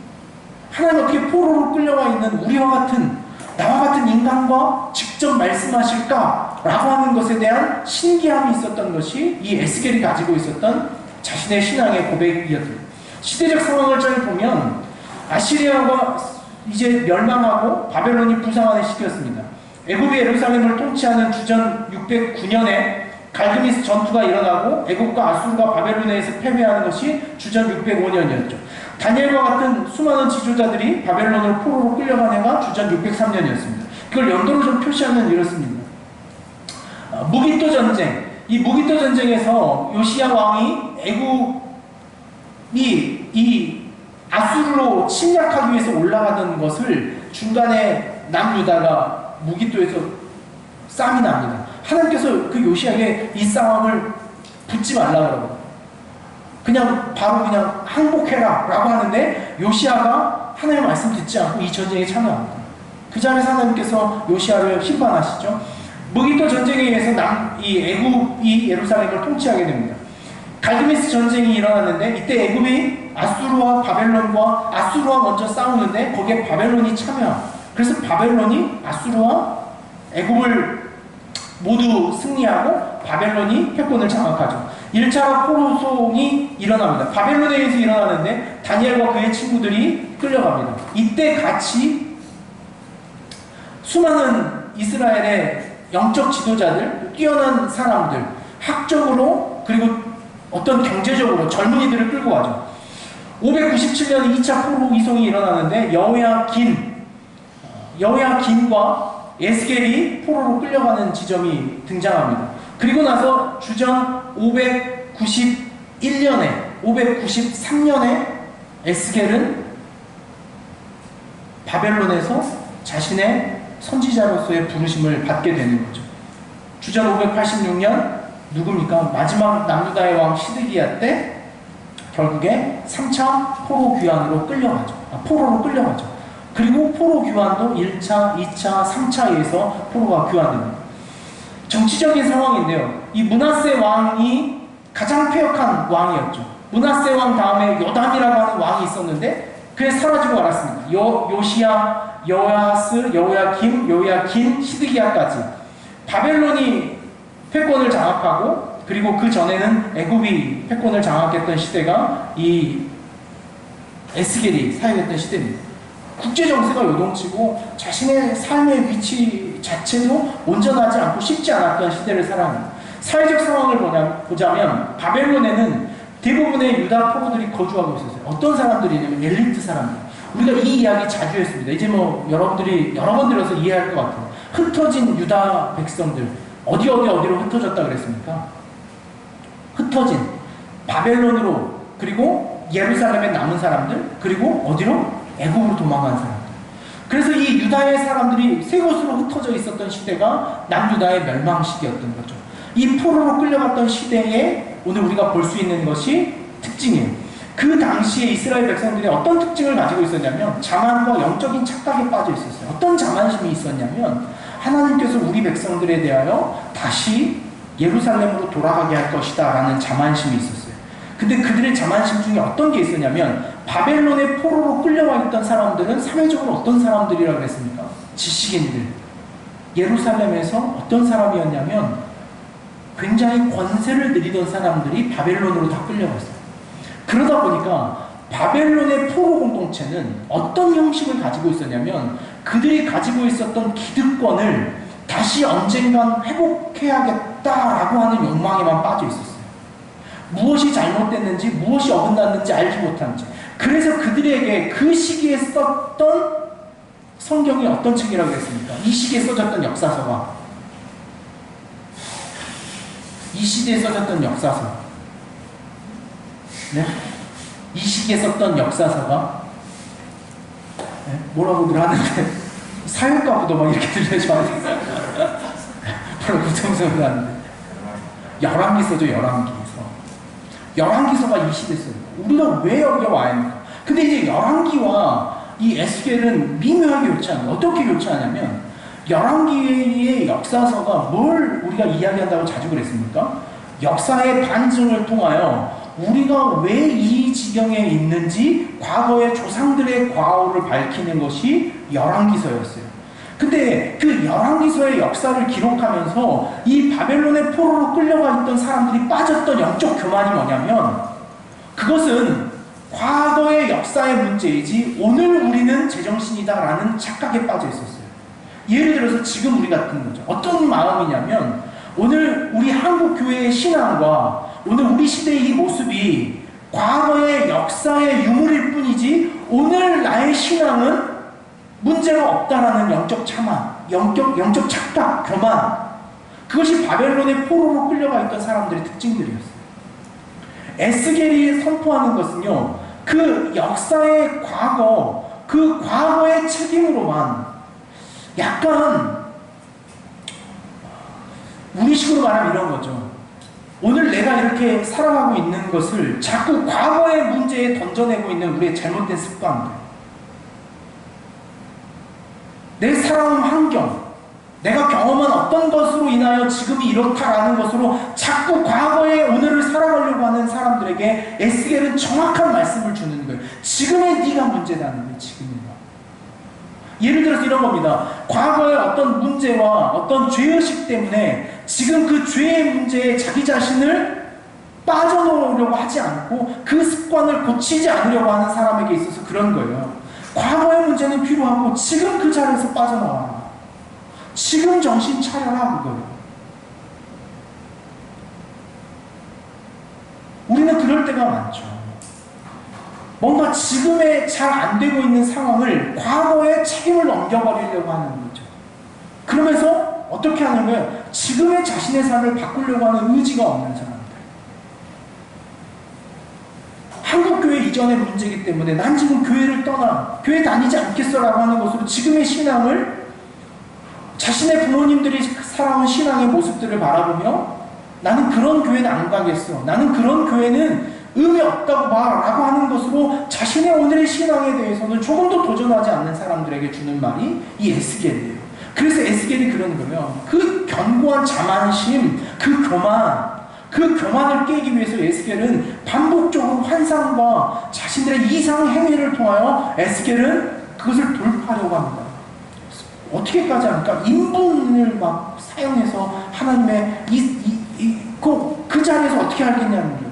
하나님이 어떻게 포로로 끌려와 있는 우리와 같은 나와 같은 인간과 직접 말씀하실까라고 하는 것에 대한 신기함이 있었던 것이 이 에스겔이 가지고 있었던 자신의 신앙의 고백이었습니다. 시대적 상황을 잘 보면 아시리아가 이제 멸망하고 바벨론이 부상하는 시기였습니다. 애굽이 예루살렘을 통치하는 주전 609년에 갈그미스 전투가 일어나고 애굽과 아수르가 바벨론에 의해서 패배하는 것이 주전 605년이었죠. 다니엘과 같은 수많은 지도자들이 바벨론으로 포로로 끌려간 해가 주전 603년이었습니다. 그걸 연도로 좀 표시하면 이렇습니다. 무기토 전쟁. 이 무기토 전쟁에서 요시야 왕이 애굽이 이 아수르로 침략하기 위해서 올라가던 것을 중간에 남유다가 무기토에서 싸움이 납니다. 하나님께서 그 요시야에게 이 싸움을 붙지 말라고 그냥 바로 그냥 항복해라 라고 하는데 요시야가 하나님의 말씀 듣지 않고 이 전쟁에 참여합니다. 그 자리에서 하나님께서 요시야를 심판하시죠. 무기토 전쟁에 의해서 이 애굽이 예루살렘을 통치하게 됩니다. 갈드메스 전쟁이 일어났는데 이때 애굽이 아수르와 먼저 싸우는데 거기에 바벨론이 참여합니다. 그래서 바벨론이 아수르와 애굽을 모두 승리하고 바벨론이 패권을 장악하죠. 1차 포로송이 일어납니다. 바벨론에 의해서 일어나는데 다니엘과 그의 친구들이 끌려갑니다. 이때 같이 수많은 이스라엘의 영적 지도자들, 뛰어난 사람들, 학적으로 그리고 어떤 경제적으로 젊은이들을 끌고 가죠. 597년에 2차 포로 이송이 일어나는데 여호야긴과 에스겔이 포로로 끌려가는 지점이 등장합니다. 그리고 나서 주전 593년에 에스겔은 바벨론에서 자신의 선지자로서의 부르심을 받게 되는 거죠. 주전 586년 누굽니까? 마지막 남유다의 왕 시드기야 때 결국에 3차 포로 귀환으로 끌려가죠. 포로로 끌려가죠. 그리고 포로 귀환도 1차, 2차, 3차에서 포로가 귀환됩니다. 정치적인 상황인데요. 이 므낫세 왕이 가장 폐역한 왕이었죠. 므낫세 왕 다음에 요담이라고 하는 왕이 있었는데 그게 사라지고 말았습니다. 요시야, 여호야스, 여호야긴, 시드기야까지 바벨론이 패권을 장악하고 그리고 그 전에는 애굽이 패권을 장악했던 시대가 이 에스겔이 사역했던 시대입니다. 국제 정세가 요동치고 자신의 삶의 위치 자체도 온전하지 않고 쉽지 않았던 시대를 살아갑니다. 사회적 상황을 보자면 바벨론에는 대부분의 유다 포로들이 거주하고 있었어요. 어떤 사람들이냐면 엘리트 사람들. 우리가 이 이야기 자주 했습니다. 이제 뭐 여러분들이 여러 번 들어서 이해할 것 같아요. 흩어진 유다 백성들 어디로 흩어졌다 그랬습니까? 흩어진 바벨론으로 그리고 예루살렘에 남은 사람들 그리고 어디로? 애굽으로 도망간 사람들. 그래서 이 유다의 사람들이 세 곳으로 흩어져 있었던 시대가 남유다의 멸망 시기였던 거죠. 이 포로로 끌려갔던 시대에 오늘 우리가 볼 수 있는 것이 특징이에요. 그 당시에 이스라엘 백성들이 어떤 특징을 가지고 있었냐면 자만과 영적인 착각에 빠져 있었어요. 어떤 자만심이 있었냐면 하나님께서 우리 백성들에 대하여 다시 예루살렘으로 돌아가게 할 것이다 라는 자만심이 있었어요. 근데 그들의 자만심 중에 어떤 게 있었냐면 바벨론의 포로로 끌려와 있던 사람들은 사회적으로 어떤 사람들이라고 했습니까? 지식인들. 예루살렘에서 어떤 사람이었냐면 굉장히 권세를 누리던 사람들이 바벨론으로 다 끌려갔어요. 그러다 보니까 바벨론의 포로 공동체는 어떤 형식을 가지고 있었냐면 그들이 가지고 있었던 기득권을 다시 언젠간 회복해야겠다라고 하는 욕망에만 빠져 있었어요. 무엇이 잘못됐는지 무엇이 어긋났는지 알지 못한 채. 그래서 그들에게 그 시기에 썼던 성경이 어떤 책이라고 했습니까? 이 시기에 써졌던 역사서가 이 시대에 써졌던 역사서 네? 이 시기에 썼던 역사서가 네? 뭐라고들 하는데 사역가보다 막 이렇게 들려줘야 돼. 별로 구성스럽지 않은데 열왕기서죠. 열왕기서가 이 시대에 써요. 우리가 왜 여기 와 있는가? 근데 이제 열왕기와 이 에스겔은 미묘하게 교차합니다. 어떻게 교차하냐면 열왕기의 역사서가 뭘 우리가 이야기한다고 자주 그랬습니까? 역사의 반증을 통하여 우리가 왜 이 지경에 있는지 과거의 조상들의 과오를 밝히는 것이 열왕기서였어요. 근데 그 열왕기서의 역사를 기록하면서 이 바벨론의 포로로 끌려가 있던 사람들이 빠졌던 영적 교만이 뭐냐면 그것은 과거의 역사의 문제이지 오늘 우리는 제정신이다라는 착각에 빠져 있었어요. 예를 들어서 지금 우리 같은 거죠. 어떤 마음이냐면 오늘 우리 한국 교회의 신앙과 오늘 우리 시대의 이 모습이 과거의 역사의 유물일 뿐이지 오늘 나의 신앙은 문제가 없다라는 영적 자만, 영적 착각, 교만. 그것이 바벨론의 포로로 끌려가 있던 사람들의 특징들이었어요. 에스겔이 선포하는 것은요, 그 역사의 과거, 그 과거의 책임으로만 약간 우리식으로 말하면 이런 거죠. 오늘 내가 이렇게 살아가고 있는 것을 자꾸 과거의 문제에 던져내고 있는 우리의 잘못된 습관들, 내 살아온 환경, 내가 경험한 어떤 것으로 인하여 지금이 이렇다라는 것으로 자꾸 과거의 오늘을 살아가려고 하는 사람들에게 에스겔은 정확한 말씀을 주는 거예요. 지금의 네가 문제다는 거예요. 지금의 너. 예를 들어서 이런 겁니다. 과거의 어떤 문제와 어떤 죄의식 때문에 지금 그 죄의 문제에 자기 자신을 빠져나오려고 하지 않고 그 습관을 고치지 않으려고 하는 사람에게 있어서 그런 거예요. 과거의 문제는 필요하고 지금 그 자리에서 빠져나와라. 지금 정신 차려라, 그거예요. 우리는 그럴 때가 많죠. 뭔가 지금에 잘 안 되고 있는 상황을 과거에 책임을 넘겨버리려고 하는 거죠. 그러면서 어떻게 하는 거예요? 지금의 자신의 삶을 바꾸려고 하는 의지가 없는 사람들. 한국교회 이전의 문제이기 때문에 난 지금 교회를 떠나, 교회 다니지 않겠어라고 하는 것으로 지금의 신앙을, 자신의 부모님들이 살아온 신앙의 모습들을 바라보며 나는 그런 교회는 안 가겠어, 나는 그런 교회는 의미 없다고 봐 라고 하는 것으로 자신의 오늘의 신앙에 대해서는 조금도 도전하지 않는 사람들에게 주는 말이 이 에스겔이에요. 그래서 에스겔이 그러는 거예요. 그 견고한 자만심, 그 교만을 깨기 위해서 에스겔은 반복적으로 환상과 자신들의 이상 행위를 통하여 에스겔은 그것을 돌파하려고 합니다. 어떻게까지 합니까? 인본을 막 사용해서 하나님의 그 자리에서 어떻게 하겠냐는 거예요.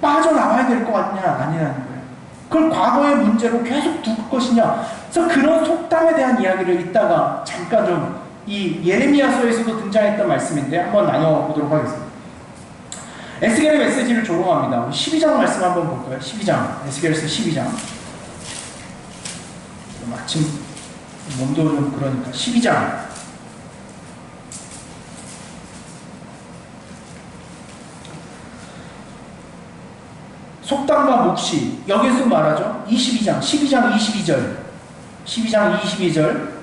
빠져나와야 될 것 같냐? 아니라는 거예요. 그걸 과거의 문제로 계속 둘 것이냐? 그래서 그런 속담에 대한 이야기를 이따가 잠깐 좀 이 예레미야서에서도 등장했던 말씀인데 한번 나눠보도록 하겠습니다. 에스겔의 메시지를 조롱합니다. 12장 말씀 한번 볼까요? 12장, 에스겔서 12장. 마침 몸도 좀 그러니까 12장. 속담과 묵시, 여기서 말하죠. 12장 22절. 12장 22절.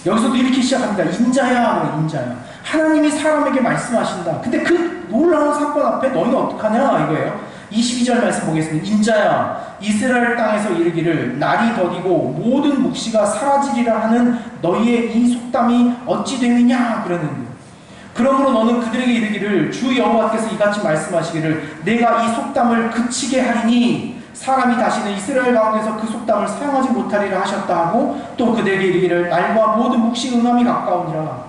여기서도 이렇게 시작합니다. 인자야, 인자야. 하나님이 사람에게 말씀하신다. 근데 그 놀라운 사건 앞에 너희가 어떡하냐 이거예요. 22절 말씀 보겠습니다. 인자야, 이스라엘 땅에서 이르기를 날이 더디고 모든 묵시가 사라지리라 하는 너희의 이 속담이 어찌 됨이냐 그러는데, 그러므로 너는 그들에게 이르기를 주 여호와께서 이같이 말씀하시기를 내가 이 속담을 그치게 하리니 사람이 다시는 이스라엘 가운데서 그 속담을 사용하지 못하리라 하셨다 하고, 또 그들에게 이르기를 날과 모든 묵시 응함이 가까우니라.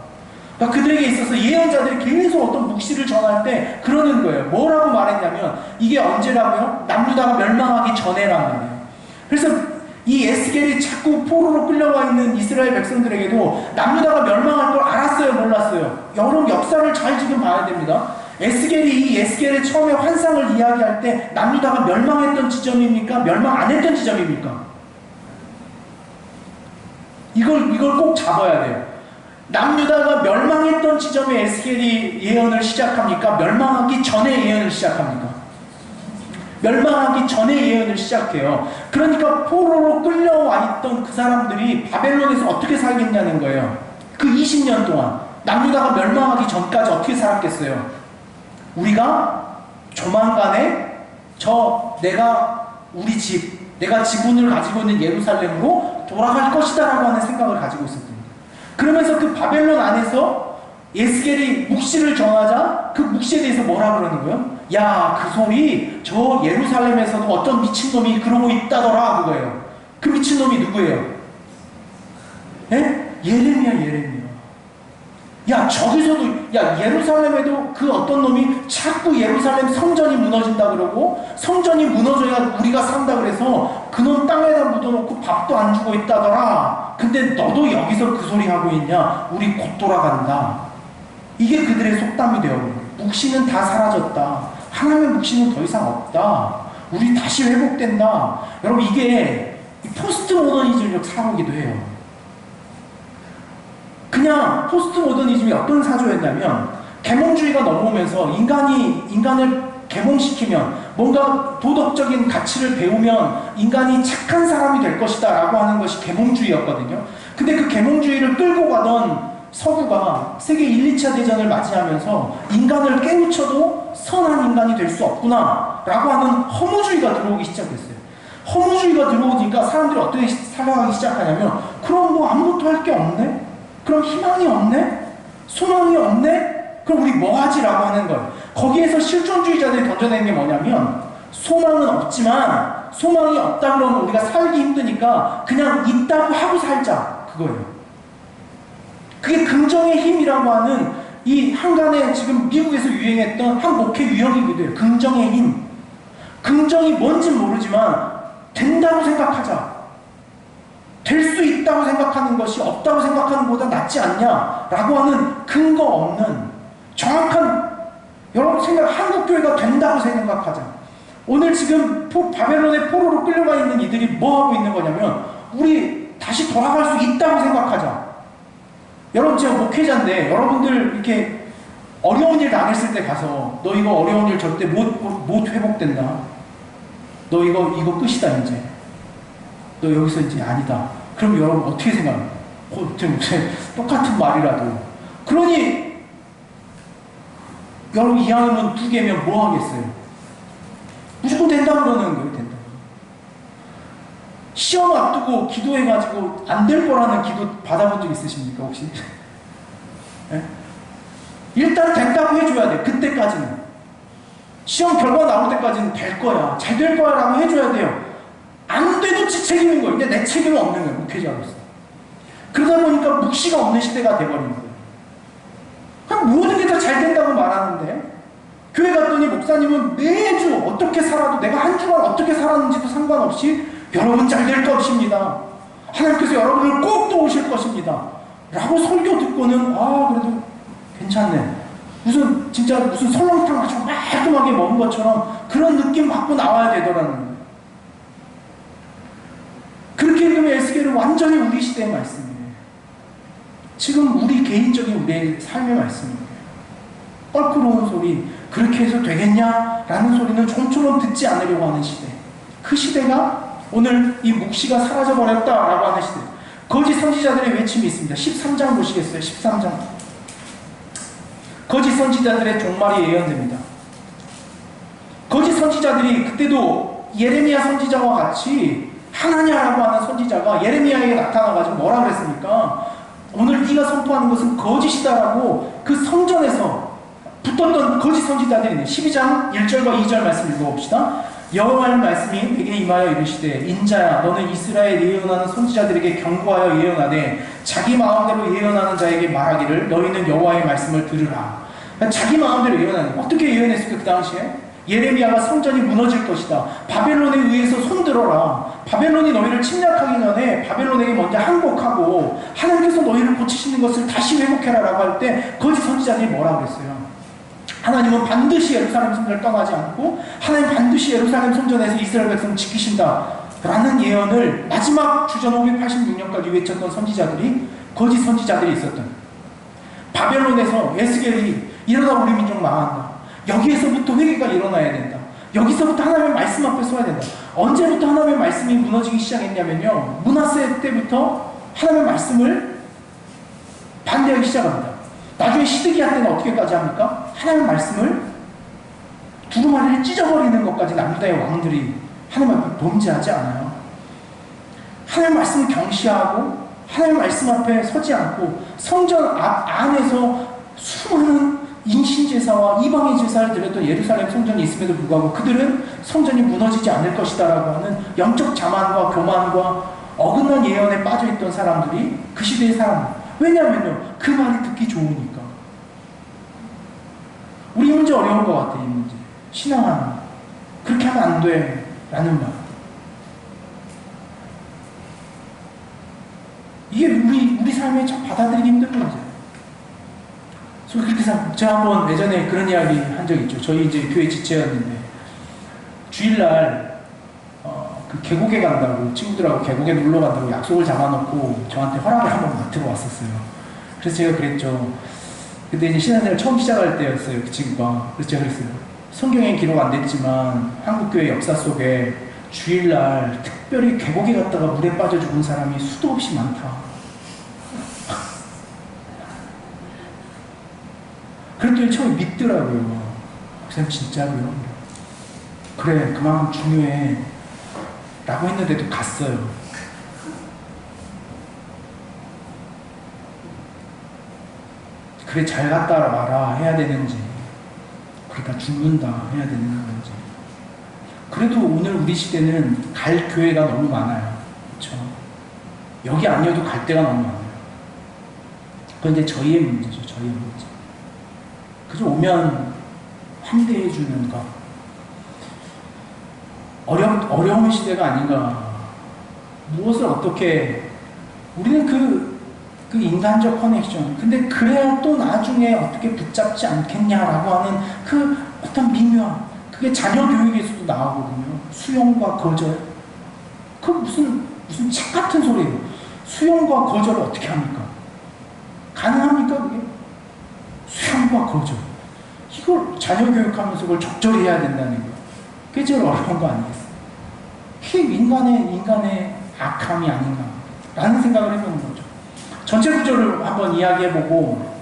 그러니까 그들에게 있어서 예언자들이 계속 어떤 묵시를 전할 때 그러는 거예요. 뭐라고 말했냐면 이게 언제라고요? 남유다가 멸망하기 전에란 말이에요. 그래서 이 에스겔이 자꾸 포로로 끌려와 있는 이스라엘 백성들에게도 남유다가 멸망할 걸 알았어요, 몰랐어요? 여러 역사를 잘 지금 봐야 됩니다. 이 에스겔의 처음에 환상을 이야기할 때 남유다가 멸망했던 지점입니까? 멸망 안 했던 지점입니까? 이걸 꼭 잡아야 돼요. 남유다가 멸망했던 지점에 에스겔이 예언을 시작합니까? 멸망하기 전에 예언을 시작합니까? 멸망하기 전에 예언을 시작해요. 그러니까 포로로 끌려와 있던 그 사람들이 바벨론에서 어떻게 살겠냐는 거예요. 그 20년 동안 남유다가 멸망하기 전까지 어떻게 살았겠어요? 우리가 조만간에 우리 집, 내가 지분을 가지고 있는 예루살렘으로 돌아갈 것이다 라고 하는 생각을 가지고 있었던 거예요. 그러면서 그 바벨론 안에서 에스겔이 묵시를 전하자 그 묵시에 대해서 뭐라 그러는 거예요? 야, 그 소리 저 예루살렘에서도 어떤 미친놈이 그러고 있다더라 그거예요. 그 미친놈이 누구예요? 예? 예레미야. 야, 저기서도, 예루살렘에도 그 어떤 놈이 자꾸 예루살렘 성전이 무너진다 그러고, 성전이 무너져야 우리가 산다 그래서 그놈 땅에다 묻어놓고 밥도 안 주고 있다더라. 근데 너도 여기서 그 소리 하고 있냐? 우리 곧 돌아간다. 이게 그들의 속담이 되어버려요. 묵시는 다 사라졌다. 하나님의 묵시는 더 이상 없다. 우리 다시 회복된다. 여러분, 이게 포스트 모더니즘적 사고기도 해요.
그냥 포스트 모더니즘이 어떤 사조였냐면 계몽주의가 넘어오면서 인간을 계몽시키면 뭔가 도덕적인 가치를 배우면 인간이 착한 사람이 될 것이다 라고 하는 것이 계몽주의였거든요. 근데 그 계몽주의를 끌고 가던 서구가 세계 1, 2차 대전을 맞이하면서 인간을 깨우쳐도 선한 인간이 될 수 없구나 라고 하는 허무주의가 들어오기 시작했어요. 허무주의가 들어오니까 사람들이 어떻게 살아가기 시작하냐면 그럼 뭐 아무것도 할 게 없네? 그럼 희망이 없네? 소망이 없네? 그럼 우리 뭐 하지? 라고 하는 거예요. 거기에서 실존주의자들이 던져내는 게 뭐냐면 소망은 없지만 소망이 없다 그러면 우리가 살기 힘드니까 그냥 있다고 하고 살자. 그거예요. 그게 긍정의 힘이라고 하는 이 한간에 지금 미국에서 유행했던 한 목회 유형이기도 해요. 긍정의 힘. 긍정이 뭔지 모르지만 된다고 생각하자. 될 수 있다고 생각하는 것이 없다고 생각하는 것보다 낫지 않냐라고 하는 근거 없는 정확한 여러분 생각 한국교회가 된다고 생각하자. 오늘 지금 바벨론의 포로로 끌려가 있는 이들이 뭐 하고 있는 거냐면 우리 다시 돌아갈 수 있다고 생각하자. 여러분 제가 목회자인데 여러분들 이렇게 어려운 일 당했을 때 가서 너 이거 어려운 일 절대 못 회복된다. 너 이거 끝이다 이제. 너 여기서 이제 아니다. 그럼 여러분 어떻게 생각해요? 똑같은 말이라도. 그러니 여러분 이왕이면 2개면 뭐 하겠어요? 무조건 된다고 그러는 거예요. 된다. 시험 앞두고 기도해가지고 안 될 거라는 기도 받아본 적 있으십니까 혹시? 네? 일단 된다고 해줘야 돼. 그때까지는. 시험 결과 나올 때까지는 될 거야. 잘 될 거야 라고 해줘야 돼요. 안 돼도 지 책임인 거예요. 근데 내 책임은 없는 거예요. 목회자로서. 그러다 보니까 묵시가 없는 시대가 돼버린 거예요. 그냥 모든 게 다 잘 된다고 말하는데 교회 갔더니 목사님은 매주 어떻게 살아도 내가 한 주간 어떻게 살았는지도 상관없이 여러분 잘 될 것입니다. 하나님께서 여러분을 꼭 도우실 것입니다. 라고 설교 듣고는 그래도 괜찮네. 무슨 설렁탕 아주 깔끔하게 먹은 것처럼 그런 느낌 받고 나와야 되더라는 거예요. 그렇게 읽으면 에스겔은 완전히 우리 시대의 말씀이에요. 지금 우리 개인적인 우리의 삶의 말씀이에요. 껄끄러운 소리, 그렇게 해서 되겠냐? 라는 소리는 좀처럼 듣지 않으려고 하는 시대. 그 시대가 오늘 이 묵시가 사라져버렸다라고 하는 시대. 거짓 선지자들의 외침이 있습니다. 13장 보시겠어요? 13장. 거짓 선지자들의 종말이 예언됩니다. 거짓 선지자들이 그때도 예레미야 선지자와 같이 하나냐라고 하는 선지자가 예레미야에게 나타나가지고 뭐라 그랬습니까? 오늘 네가 선포하는 것은 거짓이다라고 그 성전에서 붙었던 거짓 선지자들이 있네요. 12장 1절과 2절 말씀 읽어봅시다. 여호와의 말씀이 내게 임하여 이르시되 인자야 너는 이스라엘 예언하는 선지자들에게 경고하여 예언하되 자기 마음대로 예언하는 자에게 말하기를 너희는 여호와의 말씀을 들으라. 자기 마음대로 예언하는 어떻게 예언했을까 그 당시에? 예레미야가 성전이 무너질 것이다. 바벨론에 의해서 손들어라. 바벨론이 너희를 침략하기 전에 바벨론에게 먼저 항복하고 하나님께서 너희를 고치시는 것을 다시 회복해라 라고 할 때 거짓 선지자들이 뭐라고 했어요? 하나님은 반드시 예루살렘 성전을 떠나지 않고 하나님 반드시 예루살렘 성전에서 이스라엘 백성 지키신다 라는 예언을 마지막 주전 586년까지 외쳤던 선지자들이 거짓 선지자들이 있었던 바벨론에서 에스겔이 이러다 우리 민족 망한다. 여기에서부터 회개가 일어나야 된다. 여기서부터 하나님의 말씀 앞에 서야 된다. 언제부터 하나님의 말씀이 무너지기 시작했냐면요. 므낫세 때부터 하나님의 말씀을 반대하기 시작합니다. 나중에 시드기야 때는 어떻게까지 합니까? 하나님의 말씀을 두루마리를 찢어버리는 것까지 남유다의 왕들이 하나님 앞에 범죄하지 않아요. 하나님의 말씀을 경시하고 하나님의 말씀 앞에 서지 않고 성전 안에서 수많은 인신제사와 이방의 제사를 드렸던 예루살렘 성전이 있음에도 불구하고 그들은 성전이 무너지지 않을 것이다 라고 하는 영적 자만과 교만과 어긋난 예언에 빠져있던 사람들이 그 시대의 사람들. 왜냐하면요 그 말이 듣기 좋으니까. 우리 문제 어려운 것 같아. 이 문제 신앙하는 그렇게 하면 안 돼 라는 말. 이게 우리 삶에 참 받아들이기 힘든 문제예요. 그렇게 제가 한번 예전에 그런 이야기 한 적이 있죠. 저희 이제 교회 지체였는데 주일날 그 계곡에 간다고 친구들하고 계곡에 놀러 간다고 약속을 잡아놓고 저한테 허락을 한번 맡으러 왔었어요. 그래서 제가 그랬죠. 근데 이제 신앙생활 처음 시작할 때였어요, 그 친구가. 그래서 제가 그랬어요. 성경에 기록 안 됐지만 한국교회 역사 속에 주일날 특별히 계곡에 갔다가 물에 빠져 죽은 사람이 수도 없이 많다. 그랬더니 처음에 믿더라고요. 그 사람 진짜로요. 그래, 그만큼 중요해. 라고 했는데도 갔어요. 그래, 잘 갔다 와라 해야 되는지, 그러니까 죽는다 해야 되는 건지. 그래도 오늘 우리 시대는 갈 교회가 너무 많아요. 그렇죠? 여기 아니어도 갈 데가 너무 많아요. 그건 이제 저희의 문제죠. 저희의 문제. 그저 오면 환대해 주는 것. 어려운 시대가 아닌가. 무엇을 어떻게, 우리는 그 인간적 커넥션. 근데 그래야 또 나중에 어떻게 붙잡지 않겠냐라고 하는 그 어떤 미묘한, 그게 자녀 교육에서도 나오거든요. 수용과 거절. 그 무슨 책 같은 소리예요. 수용과 거절을 어떻게 합니까? 가능합니까, 그게? 수용과 거절. 이걸 자녀 교육하면서 그걸 적절히 해야 된다는 거예요. 그게 제일 어려운 거 아니겠어요? 그게 인간의 악함이 아닌가 라는 생각을 해보는 거죠. 전체 구조를 한번 이야기해보고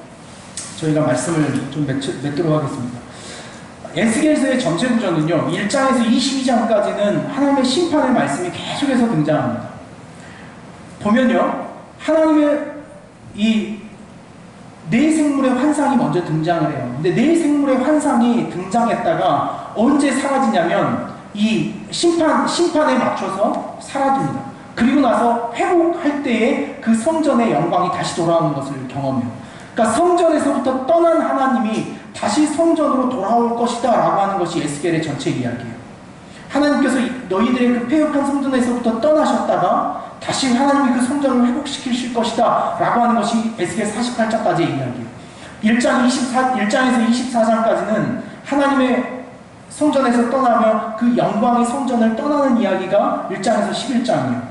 저희가 말씀을 좀 맺도록 하겠습니다. 에스겔서의 전체 구조는요, 1장에서 22장까지는 하나님의 심판의 말씀이 계속해서 등장합니다. 보면요, 하나님의 이 네 생물의 환상이 먼저 등장을 해요. 근데 네 생물의 환상이 등장했다가 언제 사라지냐면 이 심판에 맞춰서 사라집니다. 그리고 나서 회복할 때에 그 성전의 영광이 다시 돌아오는 것을 경험해요. 그러니까 성전에서부터 떠난 하나님이 다시 성전으로 돌아올 것이다 라고 하는 것이 에스겔의 전체 이야기예요. 하나님께서 너희들의 그 패역한 성전에서부터 떠나셨다가 다시 하나님이 그 성전을 회복시키실 것이다 라고 하는 것이 에스겔 48장까지의 이야기예요. 1장에서 24장까지는 하나님의 성전에서 떠나며 그 영광의 성전을 떠나는 이야기가 1장에서 11장이에요.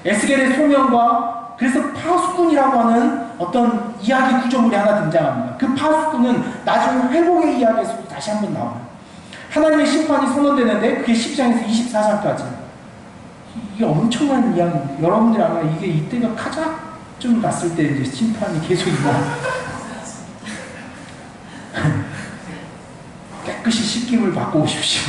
에스겔의 소명과 그래서 파수꾼이라고 하는 어떤 이야기 구조물이 하나 등장합니다. 그 파수꾼은 나중에 회복의 이야기에서도 다시 한번 나와요. 하나님의 심판이 선언되는데 그게 10장에서 24장까지. 이게 엄청난 이야기입니다. 여러분들이 아마 이게 이때가 가작좀 났을 때 이제 심판이 계속 깨끗이 씻김을 받고 오십시오.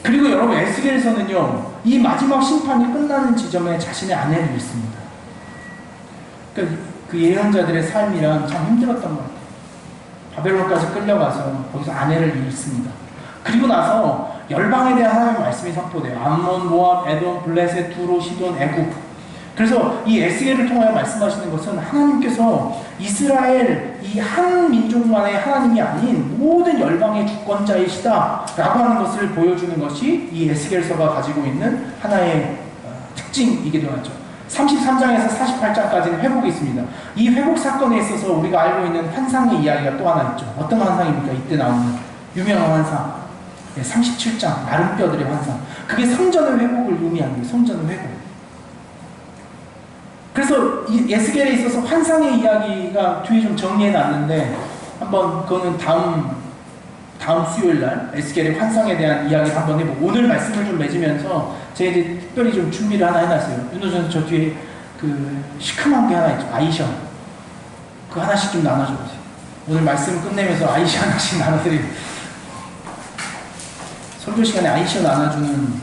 그리고 여러분 에스겔에서는요, 이 마지막 심판이 끝나는 지점에 자신의 아내를 잃습니다. 그러니까 그 예언자들의 삶이랑 참 힘들었던 것 같아요. 바벨론까지 끌려가서 거기서 아내를 잃습니다. 그리고 나서 열방에 대한 하나님의 말씀이 선포돼요. 암몬, 모압, 에돔, 블레셋, 두로, 시돈, 애굽. 그래서 이 에스겔을 통하여 말씀하시는 것은 하나님께서 이스라엘 이 한 민족만의 하나님이 아닌 모든 열방의 주권자이시다 라고 하는 것을 보여주는 것이 이 에스겔서가 가지고 있는 하나의 특징이기도 하죠. 33장에서 48장까지는 회복이 있습니다. 이 회복 사건에 있어서 우리가 알고 있는 환상의 이야기가 또 하나 있죠. 어떤 환상입니까? 이때 나오는 유명한 환상. 37장 나름뼈들의 환상. 그게 성전의 회복을 의미하는 거예요. 성전의 회복. 그래서 이 에스겔에 있어서 환상의 이야기가 뒤에 좀 정리해놨는데 한번 그거는 다음 수요일날 에스겔의 환상에 대한 이야기를 한번 해보고 오늘 말씀을 좀 맺으면서 제가 이제 특별히 좀 준비를 하나 해놨어요. 윤호 선수 저 뒤에 그 시큼한 게 하나 있죠. 아이셔. 그거 하나씩 좀 나눠줘보세요. 오늘 말씀 끝내면서 아이셔 하나씩 나눠드리고 설교 시간에 아이셔 나눠주는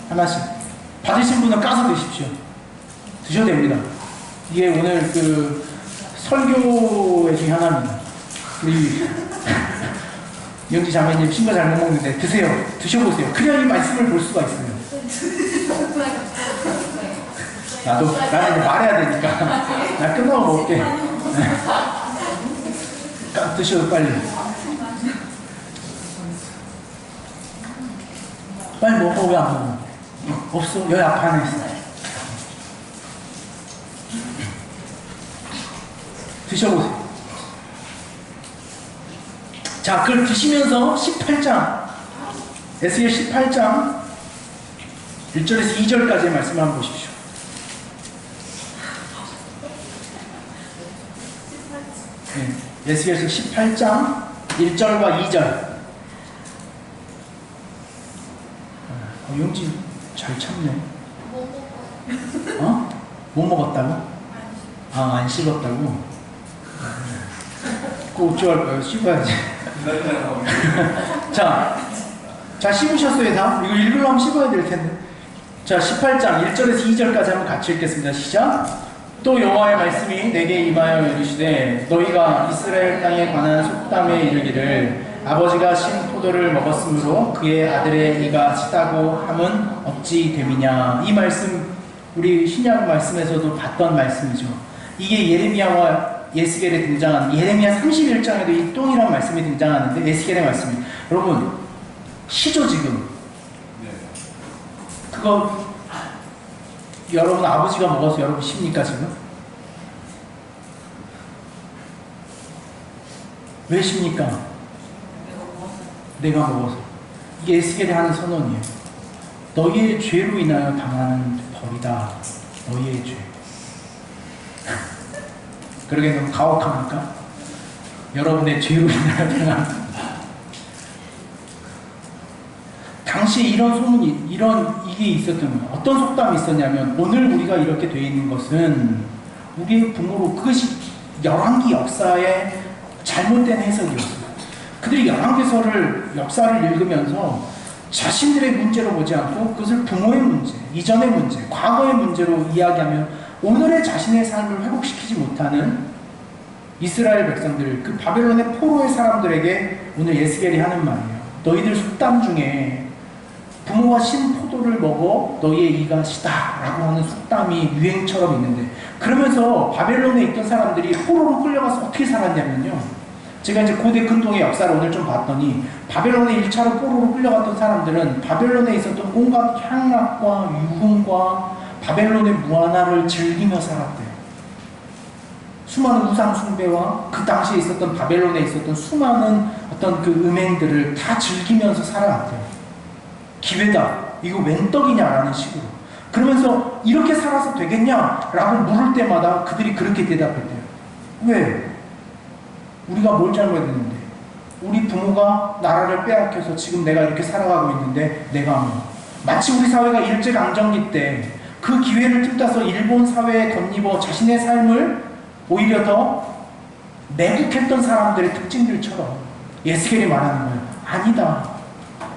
하나씩 받으신 분은 까서 드십시오. 드셔도 됩니다. 이게 오늘 그 설교의 중에 하나입니다. 우리 이영지 자매님 신거 잘 못 먹는데 드세요. 드셔보세요. 그래야 이 말씀을 볼 수가 있어요. 나는 이제 말해야 되니까 나 끝나고 먹을게. 드셔도 빨리. 빨리 먹어. 왜 안 먹어? 없어. 여기 앞에 하나 있어. 드셔보세요. 자, 그걸 드시면서 18장 에스겔 18장 1절에서 2절까지의 말씀을 한번 보십시오. 에스겔서 18장 1절과 2절. 용지 잘 참네. 어? 못 먹었다고? 안 씹었다고? 꼭 어쩔 거예요. 씹어야지. 자, 씹으셨어요, 다? 이거 읽으려면 씹어야 될 텐데. 자, 18장 1절에서 2절까지 한번 같이 읽겠습니다. 시작. 또 여호와의 말씀이 내게 임하여 이르시되 너희가 이스라엘 땅에 관한 속담에 이르기를 아버지가 신 포도를 먹었으므로 그의 아들의 이가 시다고 함은 어찌 됨이냐. 이 말씀 우리 신약 말씀에서도 봤던 말씀이죠. 이게 예레미야와 에스겔에 등장하는 예레미야 31장에도 이 똥이라는 말씀이 등장하는데 에스겔의 말씀이 여러분 시죠 지금. 그거 여러분 아버지가 먹어서 여러분 십니까 지금? 왜 십니까? 내가 먹어서. 이게 에스겔이 하는 선언이에요. 너희의 죄로 인하여 당하는 벌이다. 너희의 죄. 그러게 너무 가혹합니까? 여러분의 죄로 인하여 당하는. 당시에 이런 소문이, 이게 있었던 거예요. 어떤 속담이 있었냐면, 오늘 우리가 이렇게 되어 있는 것은 우리의 부모로 그것이 열왕기 역사의 잘못된 해석이었어요. 그들이 열왕기서를 역사를 읽으면서 자신들의 문제로 보지 않고 그것을 부모의 문제, 이전의 문제, 과거의 문제로 이야기하며 오늘의 자신의 삶을 회복시키지 못하는 이스라엘 백성들, 그 바벨론의 포로의 사람들에게 오늘 에스겔이 하는 말이에요. 너희들 속담 중에 부모가 신 포도를 먹어 너희의 이가 시다 라고 하는 속담이 유행처럼 있는데, 그러면서 바벨론에 있던 사람들이 포로로 끌려가서 어떻게 살았냐면요, 제가 이제 고대 근동의 역사를 오늘 좀 봤더니 바벨론에 1차로 포로로 끌려갔던 사람들은 바벨론에 있었던 온갖 향락과 유흥과 바벨론의 무한화를 즐기며 살았대요. 수많은 우상 숭배와 그 당시에 있었던 바벨론에 있었던 수많은 어떤 그 음행들을 다 즐기면서 살아왔대요. 기회다. 이거 웬 떡이냐라는 식으로. 그러면서 이렇게 살아서 되겠냐라고 물을 때마다 그들이 그렇게 대답했대요. 왜? 우리가 뭘 잘못했는데? 우리 부모가 나라를 빼앗겨서 지금 내가 이렇게 살아가고 있는데 내가 뭐. 마치 우리 사회가 일제강점기 때 그 기회를 틈타서 일본 사회에 덧입어 자신의 삶을 오히려 더 매국했던 사람들의 특징들처럼 에스겔이 말하는 거예요. 아니다.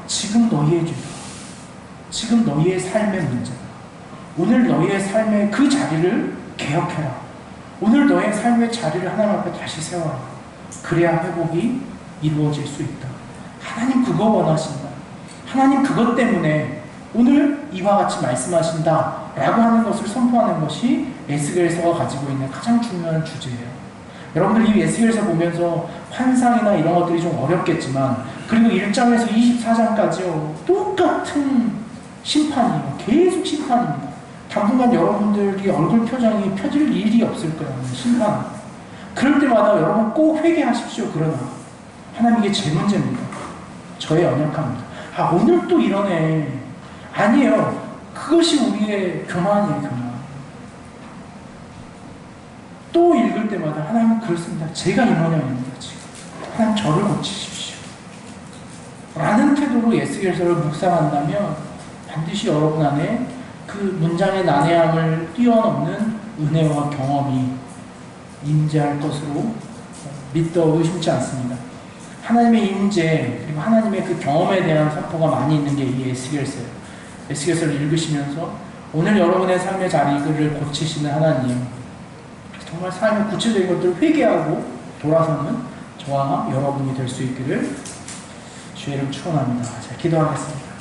지금 너희의 죄다. 지금 너희의 삶의 문제다. 오늘 너희의 삶의 그 자리를 개혁해라. 오늘 너의 삶의 자리를 하나님 앞에 다시 세워라. 그래야 회복이 이루어질 수 있다. 하나님 그거 원하신다. 하나님 그것 때문에 오늘 이와 같이 말씀하신다 라고 하는 것을 선포하는 것이 에스겔서가 가지고 있는 가장 중요한 주제예요. 여러분들 이 에스겔서 보면서 환상이나 이런 것들이 좀 어렵겠지만, 그리고 1장에서 24장까지요 똑같은 심판이에요. 계속 심판입니다. 당분간 여러분들이 얼굴 표정이 펴질 일이 없을 거예요. 심판. 그럴 때마다 여러분 꼭 회개하십시오. 그러나 하나님 이게 제 문제입니다. 저의 연약함입니다. 아 오늘 또 이러네. 아니에요. 그것이 우리의 교만이에요. 교만. 또 읽을 때마다 하나님 그렇습니다. 제가 이 모양입니다. 지금 하나님 저를 고치십시오 라는 태도로 에스겔서를 묵상한다면 반드시 여러분 안에 그 문장의 난해함을 뛰어넘는 은혜와 경험이 임재할 것으로 믿도 의심치 않습니다. 하나님의 임재 그리고 하나님의 그 경험에 대한 선포가 많이 있는 게 이 에스겔서예요. 에스겔서를 읽으시면서 오늘 여러분의 삶의 자리를 고치시는 하나님, 정말 삶의 구체적인 것들을 회개하고 돌아서는 저와 여러분이 될 수 있기를 주의 이름 축원합니다. 자, 기도하겠습니다.